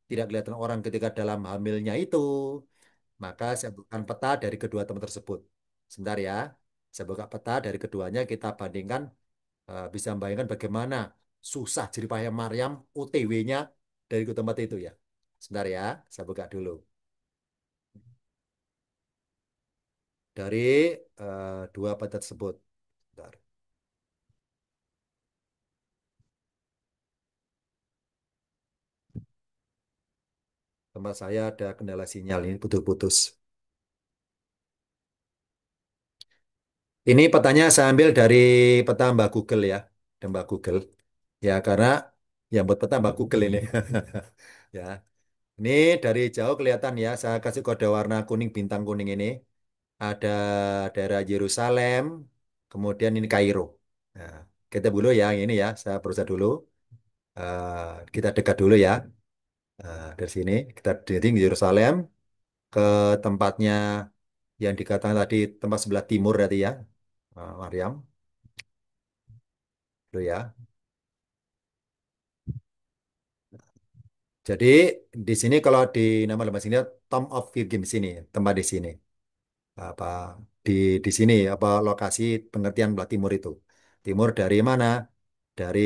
S1: tidak kelihatan orang ketika dalam hamilnya itu, maka saya bukan peta dari kedua tempat tersebut. Sebentar ya, saya buka peta dari keduanya, kita bandingkan, bisa membayangkan bagaimana susah jerih payah Maryam OTW-nya dari ke tempat itu ya. Sebentar ya, saya buka dulu. Dari dua peta tersebut. Sebentar. Tempat saya ada kendala sinyal ini putus-putus. Ini petanya saya ambil dari peta Mbak Google ya. Dan Mbak Google. Ya, karena yang buat peta Mbak Google ini. Ya, ini dari jauh kelihatan ya. Saya kasih kode warna kuning, bintang kuning ini. Ada daerah Yerusalem, kemudian ini Kairo. Nah, kita dulu ya, yang ini ya. Saya berusaha dulu. Kita dekat dulu ya. Dari sini kita dari Yerusalem ke tempatnya yang dikatakan tadi tempat sebelah timur tadi ya, Maryam. Dulu ya. Jadi di sini kalau di nama lembaga sini Tomb of Virgin di sini tempat di sini apa di sini apa lokasi pengertian belah timur itu timur dari mana dari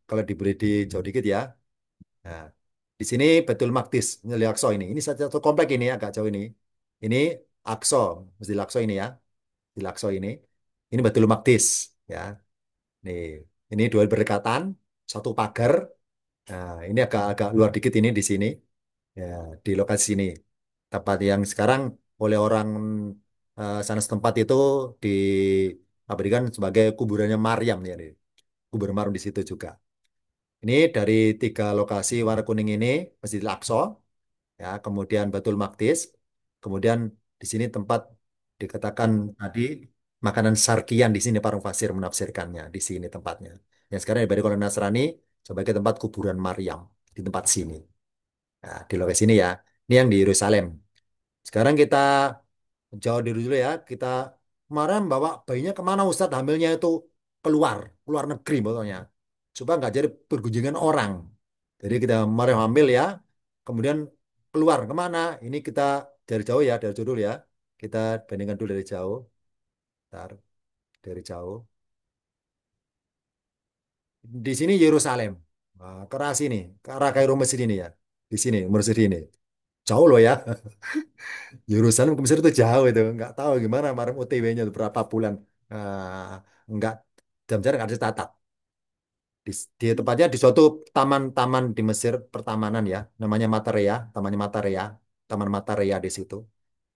S1: kalau diberi di jauh dikit ya. Nah, di sini Betul Maqdis Masjid Aqsa ini satu komplek ini agak jauh ini Aqsa Masjid Aqsa ini ya Masjid Aqsa ini Betul Maqdis ya nih ini dua berdekatan satu pagar. Nah, ini agak luar dikit ini di sini. Ya, di lokasi sini. Tempat yang sekarang oleh orang sana setempat itu diberikan sebagai kuburannya Maryam ya. Kubur Maryam di situ juga. Ini dari tiga lokasi warna kuning ini, Masjid Al-Aqsa, ya, kemudian Baitul Maqdis, kemudian di sini tempat dikatakan tadi makanan sarkian di sini para fasir menafsirkannya di sini tempatnya. Yang sekarang ibadah kalau Nasrani sebagai tempat kuburan Maryam di tempat sini. Nah, di lokasi ini ya. Ini yang di Yerusalem. Sekarang kita jauh diri dulu ya. Kita kemarin bawa bayinya kemana Ustadz? Hamilnya itu keluar negeri pokoknya. Supaya nggak jadi pergunjingan orang. Jadi kita kemarin hamil ya. Kemudian keluar kemana? Ini kita dari jauh ya, dari jauh dulu ya. Kita bandingkan dulu dari jauh. Bentar, dari jauh. Di sini Yerusalem. Nah, ke arah sini, ke arah Kairo Mesir ini ya. Di sini, Mesir ini. Jauh loh ya. Yerusalem ke Mesir itu jauh itu. Nggak tahu gimana kemarin OTW-nya berapa bulan. Nggak, jam jarak nggak dicatat. Di tempatnya di suatu taman-taman di Mesir pertamanan ya. Namanya Matarea, tamannya Matarea. Taman Matarea di situ.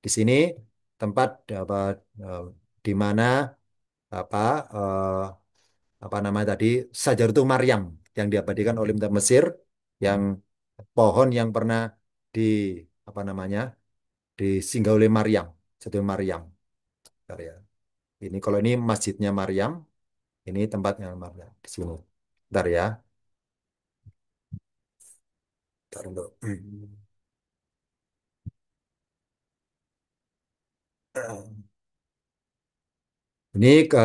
S1: Di sini tempat apa eh, di mana apa eh, apa namanya tadi Sajaratu Maryam yang diabadikan oleh Mesir yang pohon yang pernah di apa namanya disinggah oleh Maryam, Satu Maryam. Bentar ya. Ini kalau ini masjidnya Maryam, ini tempatnya Maryam di sini. Bentar ya. Bentar dulu. Ini ke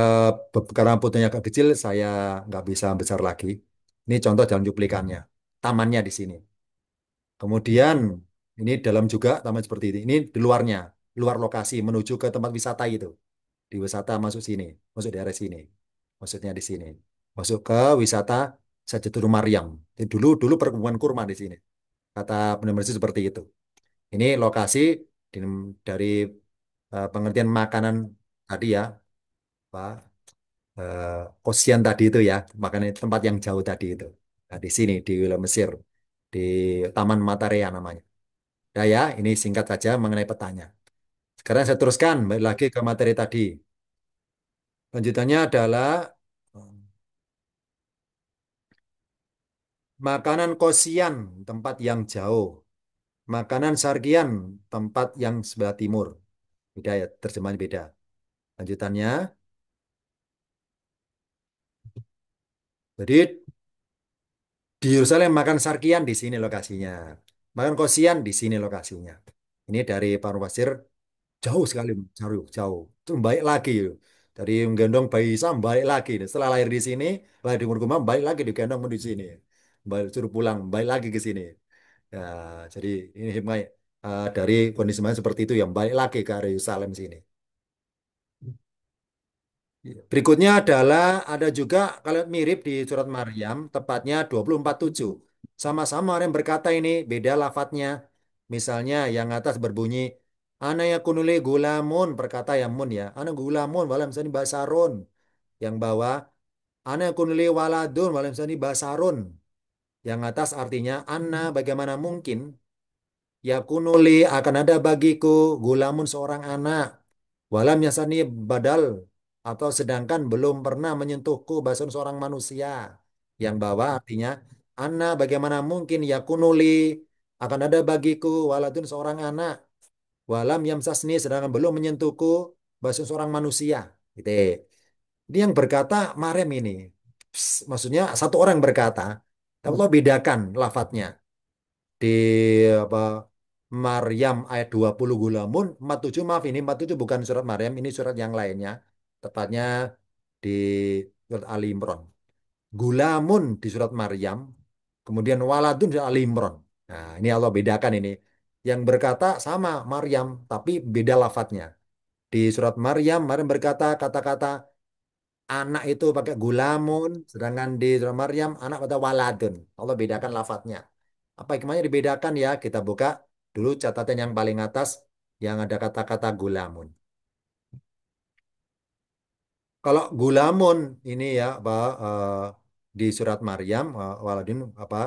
S1: karena fotonya agak kecil, saya nggak bisa besar lagi. Ini contoh dalam cuplikannya. Tamannya di sini. Kemudian ini dalam juga taman seperti ini. Ini di luarnya, luar lokasi menuju ke tempat wisata itu. Di wisata masuk sini, masuk daerah sini. Maksudnya di sini. Masuk ke wisata Sajadah Maryam. Jadi dulu dulu perkebunan kurma di sini. Kata benar seperti itu. Ini lokasi dari pengertian makanan tadi ya, Pak. Kosian tadi itu ya, makanan tempat yang jauh tadi itu. Nah, di sini di wilayah Mesir, di Taman Matarea namanya. Nah ya, ini singkat saja mengenai petanya. Sekarang saya teruskan, balik lagi ke materi tadi. Lanjutannya adalah makanan kosian, tempat yang jauh. Makanan sargian, tempat yang sebelah timur. Beda ya, terjemahan beda. Lanjutannya, jadi di Yerusalem makan sargian di sini lokasinya. Makan kosian di sini lokasinya. Ini dari Paru Pasir jauh sekali, jauh, jauh. Itu baik lagi. Dari menggendong bayi Sam balik lagi. Setelah lahir di sini, lahir di Murkumam, balik lagi digendong di sini. Balik, suruh pulang, balik lagi ke sini. Ya, jadi ini hikmah dari kondisi mana seperti itu yang balik lagi ke Yerusalem sini. Berikutnya adalah ada juga kalau mirip di surat Maryam, tepatnya 24:7. Sama-sama orang yang berkata ini, beda lafadznya. Misalnya yang atas berbunyi, Ana yakunuli gulamun, perkata yang mun ya. Ana gulamun, walam sani basarun. Yang bawah, Ana yakunuli waladun, walam sani basarun. Yang atas artinya, Ana bagaimana mungkin, yakunuli akan ada bagiku gulamun seorang anak. Walam yasani badal atau sedangkan belum pernah menyentuhku basun seorang manusia. Yang bawah artinya Anna bagaimana mungkin yakunuli akan ada bagiku waladun seorang anak. Walam yamsasni sedangkan belum menyentuhku basun seorang manusia. Gitu. Ini yang berkata Marem ini. Maksudnya satu orang berkata. Tapi Allah bedakan lafadznya di apa Maryam ayat 20 Gulamun 47 maaf ini 47 bukan surat Maryam ini surat yang lainnya tepatnya di surat Ali Imran Gulamun di surat Maryam kemudian Waladun di surat Ali Imran. Nah ini Allah bedakan ini yang berkata sama Maryam tapi beda lafadznya di surat Maryam Maryam berkata kata-kata anak itu pakai gulamun sedangkan di surat Maryam anak pada waladun. Allah bedakan lafadznya. Apa hikmahnya dibedakan ya? Kita buka dulu catatan yang paling atas yang ada kata-kata gulamun. Kalau gulamun ini ya apa di surat Maryam waladin apa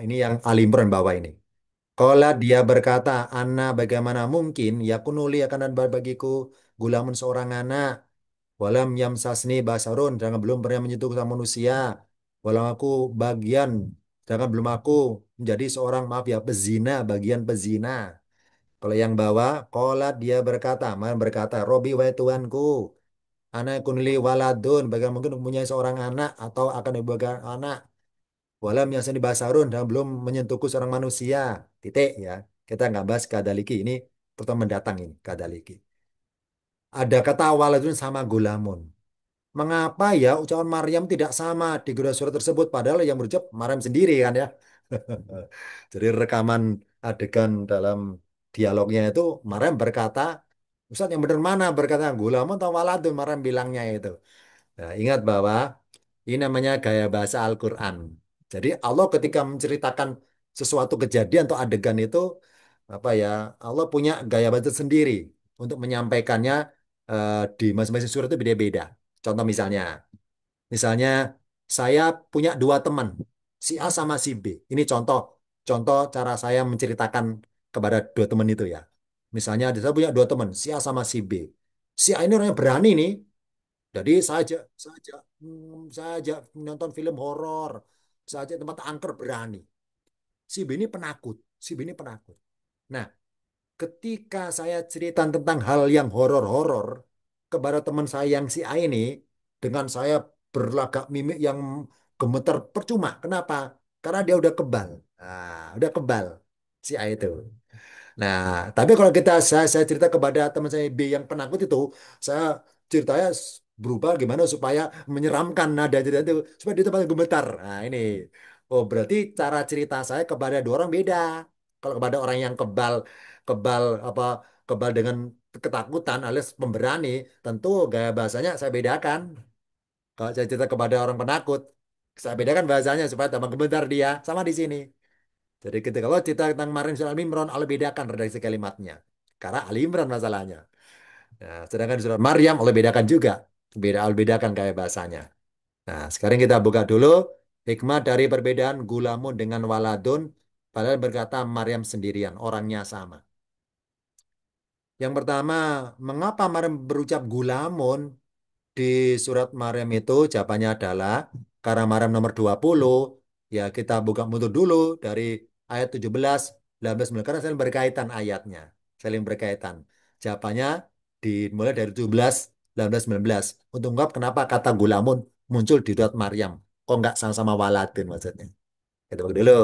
S1: ini yang Ali Imran bawah ini. Kalau dia berkata, Anna bagaimana mungkin ya kunuli akan ada bagiku gulamun seorang anak walam yamsasni basarun jangan belum pernah menyentuh sama manusia walau aku bagian jangan belum aku menjadi seorang maaf ya pezina bagian pezina Kalau yang bawah, kolat dia berkata, Maryam berkata, Robi wahai Tuhanku, anak kunli waladun, bagaimana mungkin mempunyai seorang anak atau akan dibawa anak. Walam yang seni basarun dan belum menyentuhku seorang manusia. Titik ya. Kita nggak bahas kadaliki ini pertemuan mendatang ini kadaliki. Ada kata waladun sama gulamun. Mengapa ya ucapan Maryam tidak sama di kedua surat tersebut? Padahal yang berucap Maryam sendiri kan ya. Jadi rekaman adegan dalam dialognya itu Maryam berkata, Ustaz yang benar mana? Berkata gulamun atau waladun? Maryam bilangnya itu. Nah, ingat bahwa ini namanya gaya bahasa Al-Quran. Jadi Allah ketika menceritakan sesuatu kejadian atau adegan itu, apa ya, Allah punya gaya bahasa sendiri untuk menyampaikannya di masing-masing surat itu beda-beda. Contoh misalnya saya punya dua teman, si A sama si B. Ini contoh, contoh cara saya menceritakan kepada dua teman itu ya. Misalnya saya punya dua teman, si A sama si B. Si A ini orangnya berani nih, jadi saya ajak nonton film horor, saya ajak tempat angker berani. Si B ini penakut, si B ini penakut. Nah, ketika saya cerita tentang hal yang horor-horor kepada teman saya yang si A ini, dengan saya berlagak mimik yang gemeter percuma. Kenapa? Karena dia udah kebal. Udah kebal si A itu. Nah, tapi kalau saya cerita kepada teman saya B yang penakut itu, saya ceritanya berubah gimana supaya menyeramkan nada cerita itu supaya dia tempat gemetar. Nah, ini. Oh, berarti cara cerita saya kepada dua orang beda. Kalau kepada orang yang kebal, kebal apa kebal dengan ketakutan alias pemberani, tentu gaya bahasanya saya bedakan. Kalau saya cerita kepada orang penakut, saya bedakan bahasanya supaya tambah gemetar dia. Sama di sini. Jadi ketika kalau cerita tentang Maryam surah Al-Imran, Allah bedakan redaksi kalimatnya. Karena Al Imran masalahnya. Nah, sedangkan di surat Maryam Allah bedakan juga. Allah bedakan kayak bahasanya. Nah, sekarang kita buka dulu hikmah dari perbedaan gulamun dengan waladun. Padahal berkata Maryam sendirian, orangnya sama. Yang pertama, mengapa Maryam berucap gulamun? Di surat Maryam itu jawabannya adalah karena Maryam nomor 20, ya kita buka mundur dulu dari ayat 17, 18, 19, karena saling berkaitan ayatnya. Saling berkaitan. Jawabannya dimulai dari 17, 18, 19. Untuk mengungkap kenapa kata gulamun muncul di surat Maryam. Kok nggak sama-sama waladin maksudnya. Kita buka dulu.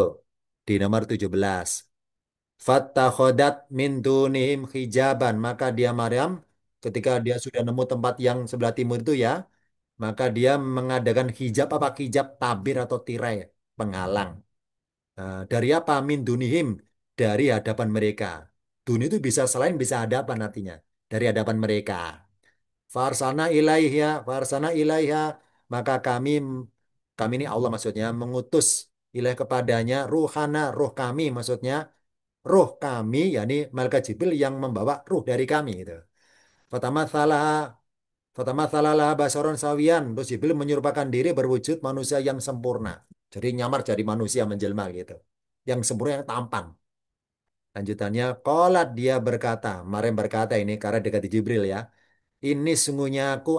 S1: Di nomor 17. Fattakhodat min dunihim hijaban. Maka dia Maryam ketika dia sudah nemu tempat yang sebelah timur itu ya, maka dia mengadakan hijab apa hijab tabir atau tirai penghalang. Dari apa? Min dunihim, dari hadapan mereka. Duni itu bisa selain bisa hadapan artinya. Dari hadapan mereka. Farsana ilaiha, farsana ilaiha. Maka kami ini Allah maksudnya mengutus ilaih kepadanya ruhana, ruh kami maksudnya ruh kami, yakni malaikat Jibril yang membawa ruh dari kami gitu. Pertama salah Pertama salalah basaron sawian. Terus Jibril menyerupakan diri berwujud manusia yang sempurna. Jadi nyamar jadi manusia menjelma gitu. Yang sempurna, yang tampan. Lanjutannya, kolat dia berkata. Maryam berkata ini karena dekat di Jibril ya. Ini sungguhnya aku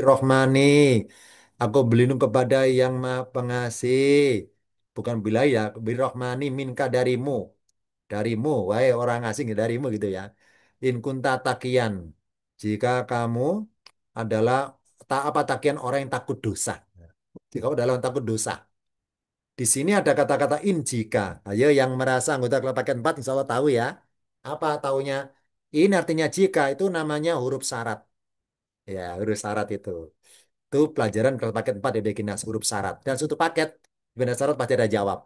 S1: rohmani. Aku berlindung kepada yang maha pengasih. Bukan bilai ya, birrohmani minka darimu. Darimu, wahai orang asing darimu gitu ya. In kunta takian. Jika kamu adalah tak apa takian orang yang takut dosa. Jika kamu adalah orang takut dosa. Di sini ada kata-kata in jika. Ayo yang merasa anggota kelompok paket 4 insya Allah tahu ya. Apa taunya? Ini artinya jika itu namanya huruf syarat. Ya, huruf syarat itu. Itu pelajaran kelompok paket 4 di Dekinas, huruf syarat. Dan suatu paket, di mana syarat pasti ada jawab.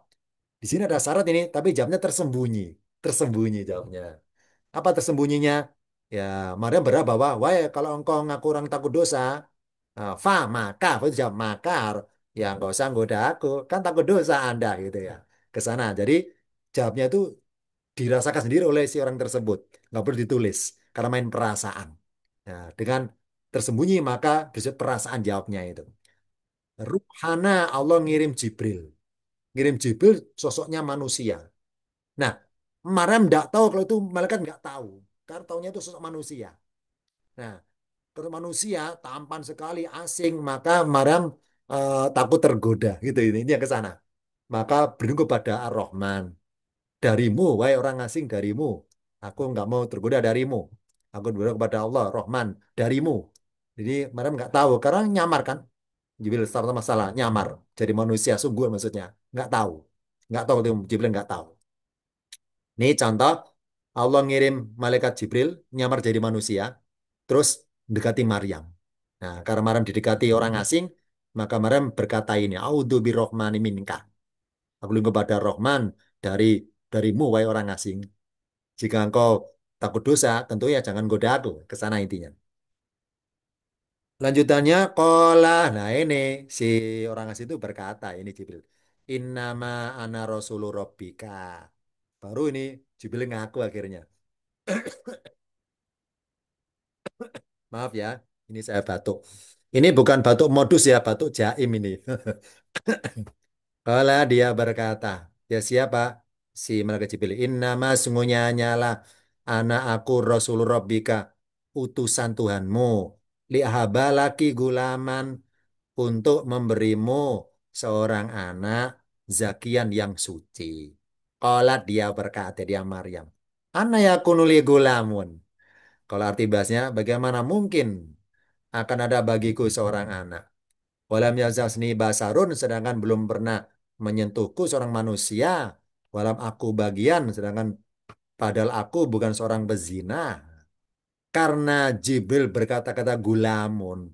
S1: Di sini ada syarat ini, tapi jawabnya tersembunyi. Tersembunyi jawabnya. Apa tersembunyinya? Ya, Maryam berkata bahwa, wah kalau engkau ngaku orang takut dosa, maka, itu jawab maka, ya nggak usah nggoda aku, kan takut dosa Anda gitu ya. Ke sana. Jadi jawabnya itu dirasakan sendiri oleh si orang tersebut, nggak perlu ditulis karena main perasaan. Nah, dengan tersembunyi maka disebut perasaan jawabnya itu. Ruhana Allah ngirim Jibril, ngirim Jibril sosoknya manusia. Nah, Maryam nggak tahu kalau itu malaikat nggak tahu, karena taunya itu sosok manusia. Nah, kalau manusia tampan sekali asing, maka Maryam takut tergoda gitu ini yang ke sana. Maka berlindung kepada Ar-Rahman. Darimu, wahai orang asing darimu. Aku nggak mau tergoda darimu. Aku berdoa kepada Allah, Rahman, darimu. Jadi Maryam nggak tahu karena nyamar kan. Jibril starta masalah nyamar jadi manusia sungguh maksudnya nggak tahu tuh Jibril nggak tahu. Ini contoh Allah ngirim malaikat Jibril nyamar jadi manusia terus dekati Maryam. Nah, karena Maryam didekati orang asing, maka Maryam berkata ini, A'udzu birrahmani minka. Aku lindung kepada Rahman dari darimu wahai orang asing. Jika engkau takut dosa, tentunya jangan goda aku. Ke sana intinya. Lanjutannya, kola. Nah ini si orang asing itu berkata, ini Jibril. Innama ana rasulu rabbika. Baru ini Jibril ngaku akhirnya. Maaf ya, ini saya batuk. Ini bukan batuk modus ya, batuk jaim ini. Kala dia berkata, ya siapa? Si malaikat Jibril. Innama sungguhnya hanyalah anak aku Rasul Rabbika, utusan Tuhanmu. Li'ahaba laki gulaman untuk memberimu seorang anak zakian yang suci. Kala dia berkata, dia Maryam. Ana yakunuli gulamun. Kalau arti bahasnya, bagaimana mungkin akan ada bagiku seorang anak. Walam yazasni basarun, sedangkan belum pernah menyentuhku seorang manusia. Walam aku bagian, sedangkan padahal aku bukan seorang pezina. Karena Jibril berkata-kata gulamun,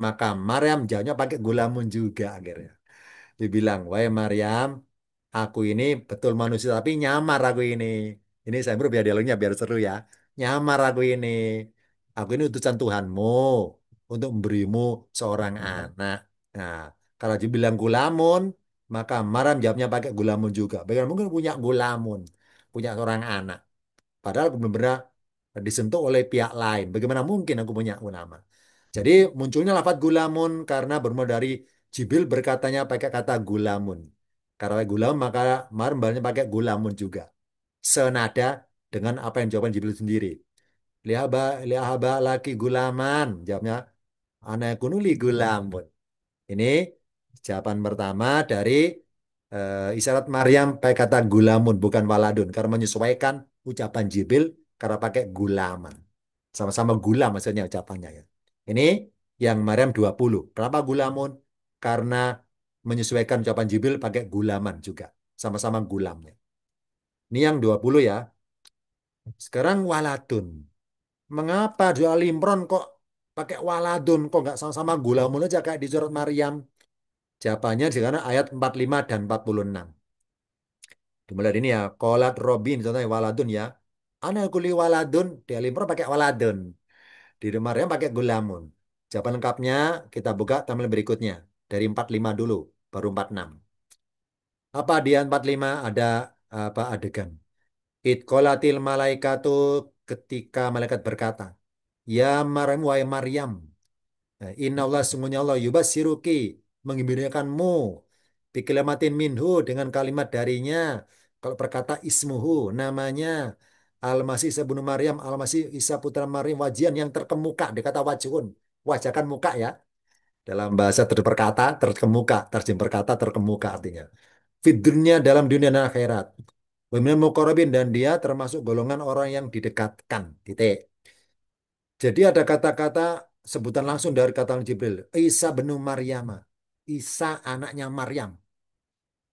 S1: maka Maryam jawabnya pakai gulamun juga akhirnya. Dibilang, wahai Maryam, aku ini betul manusia tapi nyamar aku ini. Ini saya biar dialognya biar seru ya. Nyamar aku ini. Aku ini utusan Tuhanmu untuk memberimu seorang anak. Nah, kalau dibilang gulamun, maka Maryam jawabnya pakai gulamun juga. Bagaimana mungkin punya gulamun, punya seorang anak. Padahal aku belum pernah disentuh oleh pihak lain. Bagaimana mungkin aku punya ulama? Jadi munculnya lafaz gulamun karena bermula dari Jibril berkatanya pakai kata gulamun. Karena gulamun maka marbalnya pakai gulamun juga. Senada dengan apa yang jawaban Jibril sendiri. Lihaba, lihaba laki gulaman. Jawabnya anak kunuli gulamun. Ini jawaban pertama dari isyarat Maryam pakai kata gulamun bukan waladun karena menyesuaikan ucapan Jibril karena pakai gulaman. Sama-sama gula maksudnya ucapannya ya. Ini yang Maryam 20. Kenapa gulamun? Karena menyesuaikan ucapan Jibril pakai gulaman juga. Sama-sama gulamnya. Ini yang 20 ya. Sekarang waladun. Mengapa di Al Imran kok pakai waladun? Kok nggak sama-sama gulamun aja kayak di surat Maryam? Jawabannya di sana ayat 45 dan 46. Dimulai dari ini ya. Kolat Robin, contohnya waladun ya. Ana kuli waladun. Di Al Imran pakai waladun. Di Maryam pakai gulamun. Jawaban lengkapnya kita buka tampil berikutnya. Dari 45 dulu, baru 46. Apa dia 45? Ada apa adegan. Itqolatil malaikatu ketika malaikat berkata, Ya Maryam, wahai Maryam, Inna Allah sungguhnya Allah yubasiruki menggembirakanmu bikilamatin minhu dengan kalimat darinya. Kalau berkata ismuhu namanya Al-Masih Isa bin Maryam, Al-Masih Isa putra Maryam wajian yang terkemuka. Dikata wajhun, wajah kan muka ya. Dalam bahasa terperkata terkemuka, terjem berkata terkemuka artinya. Fid dunya dalam dunia dan akhirat. Waminal muqarrabin dan dia termasuk golongan orang yang didekatkan. Titik. Jadi ada kata-kata sebutan langsung dari kata Jibril. Isa bin Maryam. Isa anaknya Maryam.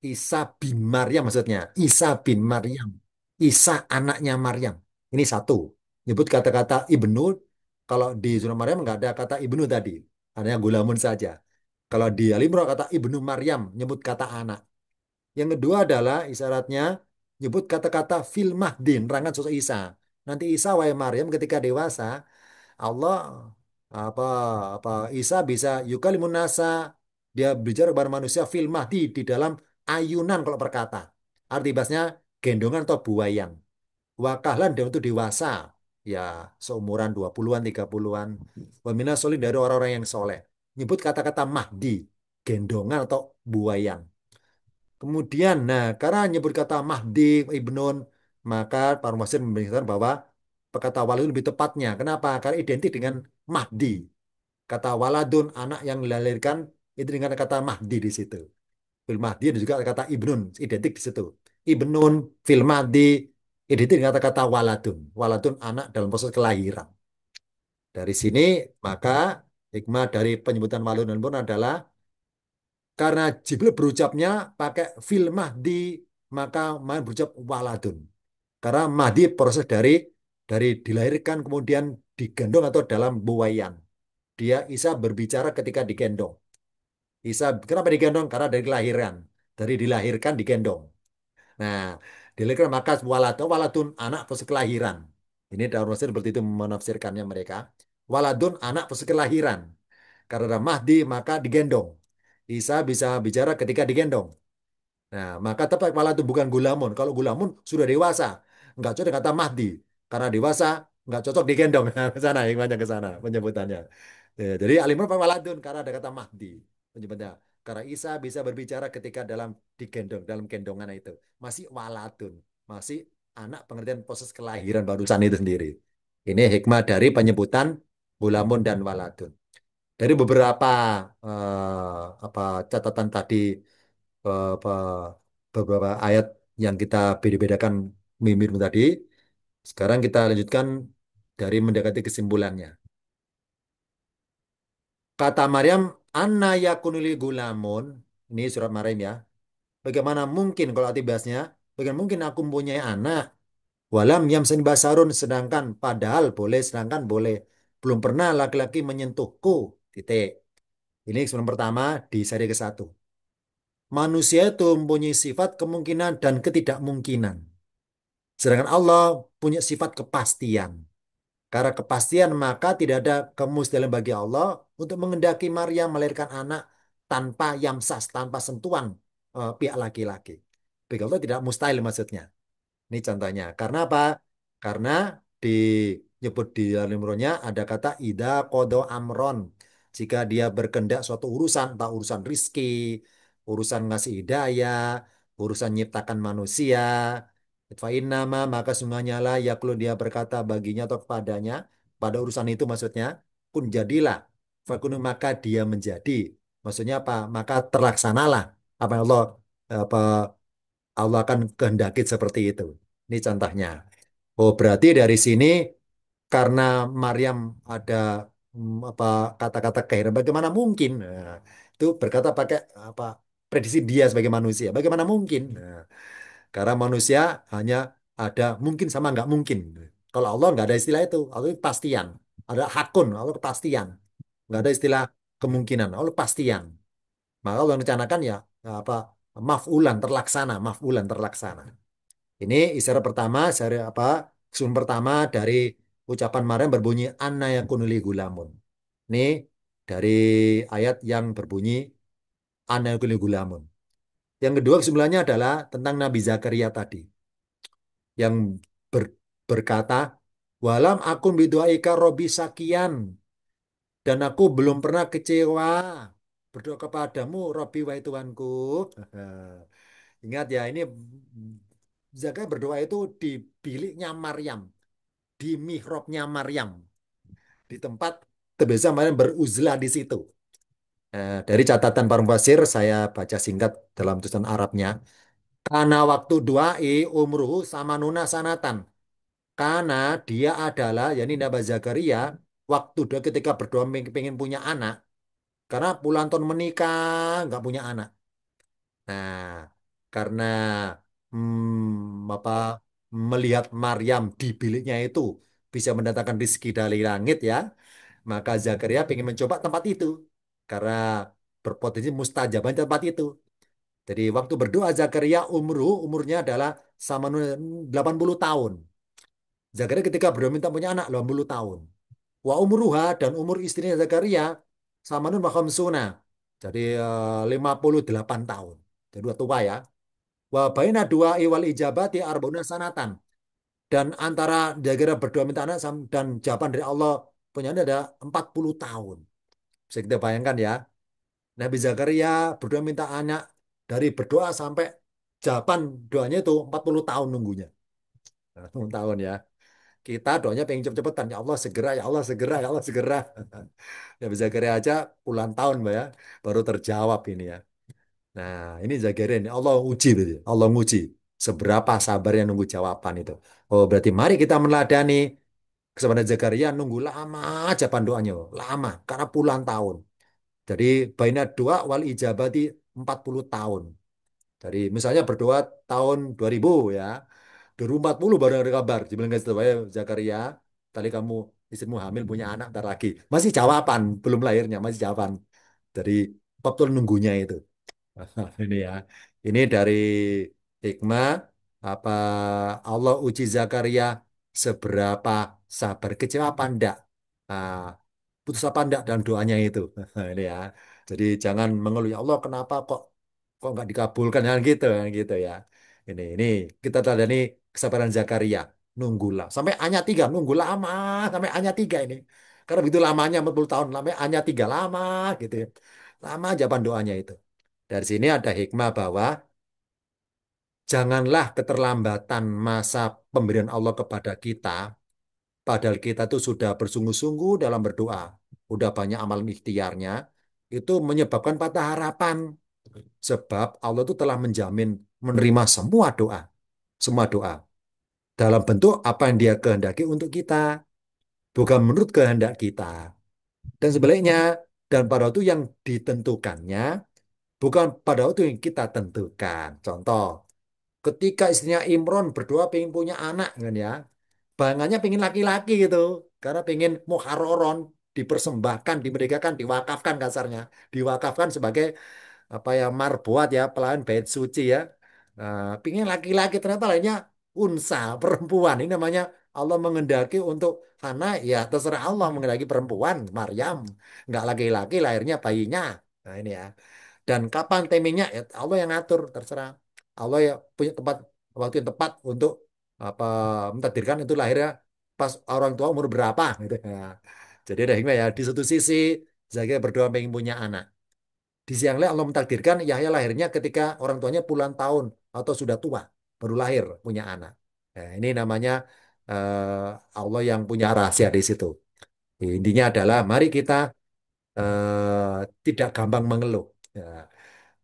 S1: Isa bin Maryam maksudnya. Isa bin Maryam. Isa anaknya Maryam. Ini satu. Nyebut kata-kata ibnu. Kalau di surah Maryam nggak ada kata ibnu tadi. Hanya gulamun saja. Kalau di Al-Imran kata ibnu Maryam. Nyebut kata anak. Yang kedua adalah isyaratnya nyebut kata-kata fil mahdin. Rangan sosok Isa. Nanti Isa wahai Maryam ketika dewasa Allah apa apa Isa bisa yukalimun nasa dia bicara kepada manusia fil mahdi di dalam ayunan kalau berkata. Arti bahasanya gendongan atau buayan. Wakahlan dia untuk dewasa. Ya, seumuran 20-an, 30-an. Wamina solid dari orang-orang yang soleh. Nyebut kata-kata mahdi, gendongan atau buayan. Kemudian, nah, karena nyebut kata Mahdi, Ibnun, maka para mufassir memberikan bahwa kata walid lebih tepatnya. Kenapa? Karena identik dengan Mahdi. Kata waladun, anak yang dilahirkan, itu dengan kata Mahdi di situ. Fil Mahdi dan juga kata Ibnun, identik di situ. Ibnun, Fil Mahdi. identik dengan kata-kata waladun. Waladun anak dalam proses kelahiran. Dari sini maka hikmah dari penyebutan waladun pun adalah karena Jibril berucapnya pakai fil mahdi, maka main berucap waladun. Karena mahdi proses dari dilahirkan kemudian digendong atau dalam buaian. Dia Isa berbicara ketika digendong. Isa kenapa digendong? Karena dari kelahiran. Dari dilahirkan digendong. Nah, dilahirkan maka waladun anak proses kelahiran. Ini dalam Mesir seperti itu menafsirkannya mereka. Waladun anak proses kelahiran. Karena Mahdi maka digendong. Isa bisa bicara ketika digendong. Nah, maka tepat kepala itu bukan gulamun. Kalau gulamun sudah dewasa, nggak cocok kata Mahdi. Karena dewasa, nggak cocok digendong. Nah, ke sana, hikmahnya ke sana penyebutannya. Ya, jadi Alimur waladun karena ada kata Mahdi penyebutannya. Karena Isa bisa berbicara ketika dalam digendong, dalam gendongan itu. Masih waladun, masih anak pengertian proses kelahiran barusan itu sendiri. Ini hikmah dari penyebutan gulamun dan waladun. Dari beberapa apa catatan tadi apa, beberapa ayat yang kita beda-bedakan mimir tadi. Sekarang kita lanjutkan dari mendekati kesimpulannya. Kata Maryam, Anna yakunuli gulamun. Ini surat Maryam ya. Bagaimana mungkin kalau arti bahasnya? Bagaimana mungkin aku mempunyai anak? Walam yamsani basarun. Sedangkan boleh. Belum pernah laki-laki menyentuhku. Titik. Ini sebelum pertama di seri ke-1. Manusia itu mempunyai sifat kemungkinan dan ketidakmungkinan. Sedangkan Allah punya sifat kepastian. Karena kepastian maka tidak ada kemustahilan bagi Allah untuk mengendaki Maryam melahirkan anak tanpa yamsas, tanpa sentuhan pihak laki-laki. Bagi Allah tidak mustahil maksudnya. Ini contohnya. Karena apa? Karena disebut di dalam Imronnya ada kata ida kodo amron. Jika dia berkendak suatu urusan, entah urusan rizki, urusan ngasih hidayah, urusan nyiptakan manusia, nama maka sungguhnya lah ya kalau dia berkata baginya atau kepadanya, pada urusan itu maksudnya, pun jadilah. Fakunu maka dia menjadi. Maksudnya apa? Maka terlaksanalah apa yang apa Allah akan kehendaki seperti itu. Ini contohnya. Oh, berarti dari sini karena Maryam ada apa kata-kata keheran bagaimana mungkin? Nah, itu berkata pakai apa prediksi dia sebagai manusia. Bagaimana mungkin? Nah, karena manusia hanya ada mungkin sama nggak mungkin. Kalau Allah nggak ada istilah itu. Allah itu kepastian. Ada hakun, Allah kepastian. Nggak ada istilah kemungkinan. Allah kepastian. Maka Allah rencanakan ya apa mafulan terlaksana. Ini isyarat pertama, isyarat apa? Sun pertama dari ucapan Maryam berbunyi anna yakunu li gulamun. Ini dari ayat yang berbunyi anna yakunu li gulamun. Yang kedua kesimpulannya adalah tentang Nabi Zakaria tadi yang ber- berkata walam akun biduaika robi sakian dan aku belum pernah kecewa berdoa kepadamu Robi wahai Tuhanku. Ingat ya ini Zakaria berdoa itu di biliknya Maryam, di mihrabnya Maryam, di tempat terbiasa Maryam beruzlah di situ. Dari catatan para mufassir, saya baca singkat dalam tulisan Arabnya. Karena waktu duai umruhu sama nuna sanatan. Karena dia adalah, yakni Nabi Zakaria, waktu dia ketika berdoa pengen punya anak, karena puluhan tahun menikah, nggak punya anak. Nah, karena apa melihat Maryam di biliknya itu bisa mendatangkan rezeki dari langit ya, maka Zakaria ingin mencoba tempat itu karena berpotensi mustajabah tempat itu. Jadi waktu berdoa Zakaria umurnya adalah sama 80 tahun. Zakaria ketika berdoa minta punya anak 80 tahun. Wa umruha dan umur istrinya Zakaria sama nun wa khamsuna. Jadi 58 tahun. Jadi dua tua ya. Wa baina dua iwal ijabati arba'una sanatan. Dan antara Zakaria berdoa minta anak dan jawaban dari Allah punya anak ada 40 tahun. Bisa kita bayangkan ya. Nabi Zakaria berdoa minta anak dari berdoa sampai jawaban doanya itu 40 tahun nunggunya. 40 tahun ya. Kita doanya pengen cepet-cepetan. Ya Allah segera, ya Allah segera, ya Allah segera. Nabi Zakaria aja puluhan tahun Mbak ya. Baru terjawab ini ya. Nah ini Zakaria ini. Allah uji. Berarti. Allah nguji. seberapa sabarnya nunggu jawaban itu. Oh, berarti mari kita meneladani kesempatan Zakaria nunggu lama jawaban doanya, lama karena puluhan tahun. Jadi baina doa wal ijabati 40 tahun. Jadi misalnya berdoa tahun 2000 ya, 2040 baru ada kabar. Dibilang kasih tahu, "Eh, Zakaria, tadi kamu istrimu hamil punya anak ntar lagi." Masih jawaban, belum lahirnya, masih jawaban. Dari betul nunggunya itu. Ini ya. Ini dari hikmah apa Allah uji Zakaria seberapa sabar, kecewa apa enggak. Nah, putus apa enggak dalam doanya itu. Ini ya. Jadi jangan mengeluh, "Ya Allah, kenapa kok nggak dikabulkan?" Jangan gitu, jangan gitu ya. Ini kita teladani kesabaran Zakaria. Nunggulah. Sampai hanya tiga, nunggu lama. Sampai hanya tiga ini. Karena begitu lamanya 40 tahun, sampai hanya tiga lama gitu ya. Lama jawaban doanya itu. Dari sini ada hikmah bahwa janganlah keterlambatan masa pemberian Allah kepada kita, padahal kita tuh sudah bersungguh-sungguh dalam berdoa, udah banyak amal ikhtiarnya, itu menyebabkan patah harapan. Sebab Allah itu telah menjamin menerima semua doa dalam bentuk apa yang Dia kehendaki untuk kita, bukan menurut kehendak kita. Dan sebaliknya, dan pada waktu yang ditentukannya, bukan pada waktu yang kita tentukan. Contoh, ketika istrinya Imron berdoa pengen punya anak kan ya, bayangannya pengen laki-laki gitu, karena pengen muharroron, dipersembahkan, dimerdekakan, diwakafkan kasarnya, diwakafkan sebagai apa ya marbuat ya, pelayan bait suci ya. Nah, pengen laki-laki, ternyata lainnya unsa, perempuan. Ini namanya Allah mengendaki untuk Hana, ya terserah Allah mengendaki perempuan Maryam, nggak laki-laki, lahirnya bayinya. Nah ini ya. Dan kapan timingnya ya Allah yang ngatur, terserah. Allah ya punya tempat, waktu yang tepat untuk apa mentakdirkan itu lahirnya pas orang tua umur berapa gitu ya. Jadi ada hikmah ya. Di satu sisi Zakaria berdoa pengen punya anak. Di siang lain Allah mentakdirkan Yahya lahirnya ketika orang tuanya puluhan tahun atau sudah tua baru lahir punya anak. Nah, ini namanya Allah yang punya rahasia di situ. Intinya adalah mari kita tidak gampang mengeluh. Ya,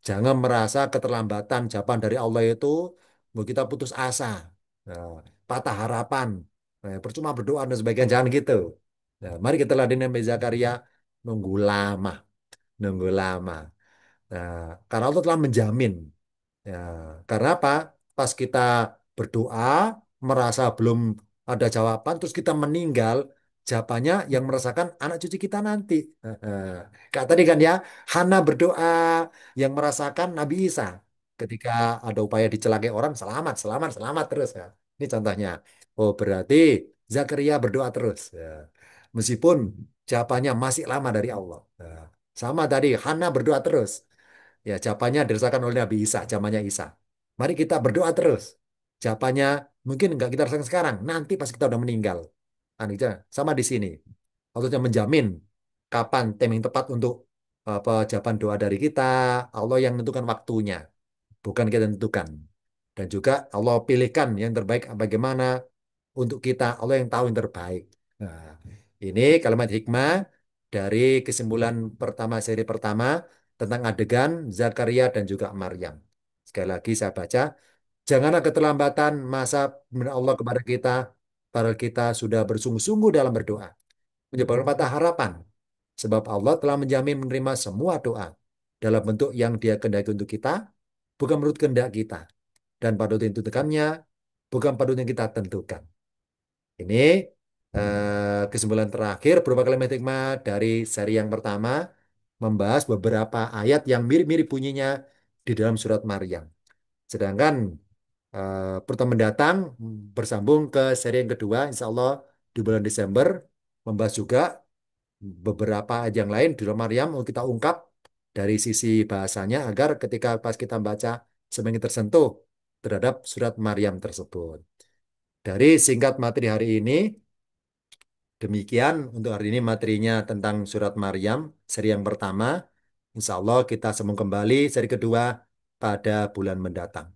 S1: jangan merasa keterlambatan jawaban dari Allah itu membuat kita putus asa, nah, patah harapan, percuma berdoa dan sebagainya. Jangan gitu. Nah, mari kita ladeni Nabi Zakaria nunggu lama, nunggu lama. Nah, karena Allah telah menjamin. Ya, karena apa? Pas kita berdoa, merasa belum ada jawaban, terus kita meninggal, jawabannya yang merasakan anak cucu kita nanti. Kayak tadi kan ya, Hana berdoa yang merasakan Nabi Isa. Ketika ada upaya dicelakai orang, selamat, selamat, selamat terus ya. Ini contohnya. Oh, berarti Zakaria berdoa terus. Ya. Meskipun jawabannya masih lama dari Allah. Ya. Sama tadi, Hana berdoa terus. Ya, jawabannya dirasakan oleh Nabi Isa, zamannya Isa. Mari kita berdoa terus. Jawabannya mungkin nggak kita rasakan sekarang, nanti pas kita udah meninggal. Aja, sama di sini. Allah menjamin kapan timing tepat untuk apa jawaban doa dari kita. Allah yang menentukan waktunya, bukan kita tentukan. Dan juga Allah pilihkan yang terbaik bagaimana untuk kita. Allah yang tahu yang terbaik. Nah, ini kalimat hikmah dari kesimpulan pertama seri pertama tentang adegan Zakaria dan juga Maryam. Sekali lagi saya baca, janganlah keterlambatan masa pemberian Allah kepada kita, padahal kita sudah bersungguh-sungguh dalam berdoa. Menyebabkan patah harapan. Sebab Allah telah menjamin menerima semua doa dalam bentuk yang Dia kehendaki untuk kita, bukan menurut kehendak kita. Dan pada waktu yang ditentukannya, bukan pada waktu yang kita tentukan. Ini kesimpulan terakhir berupa kalimat hikmah dari seri yang pertama membahas beberapa ayat yang mirip-mirip bunyinya di dalam surat Maryam. Sedangkan pertemuan mendatang bersambung ke seri yang kedua, insya Allah di bulan Desember membahas juga beberapa ayat yang lain di dalam Maryam mau kita ungkap dari sisi bahasanya agar ketika pas kita baca semakin tersentuh terhadap surat Maryam tersebut. Dari singkat materi hari ini, demikian untuk hari ini materinya tentang surat Maryam, seri yang pertama. Insya Allah kita sambung kembali seri kedua pada bulan mendatang.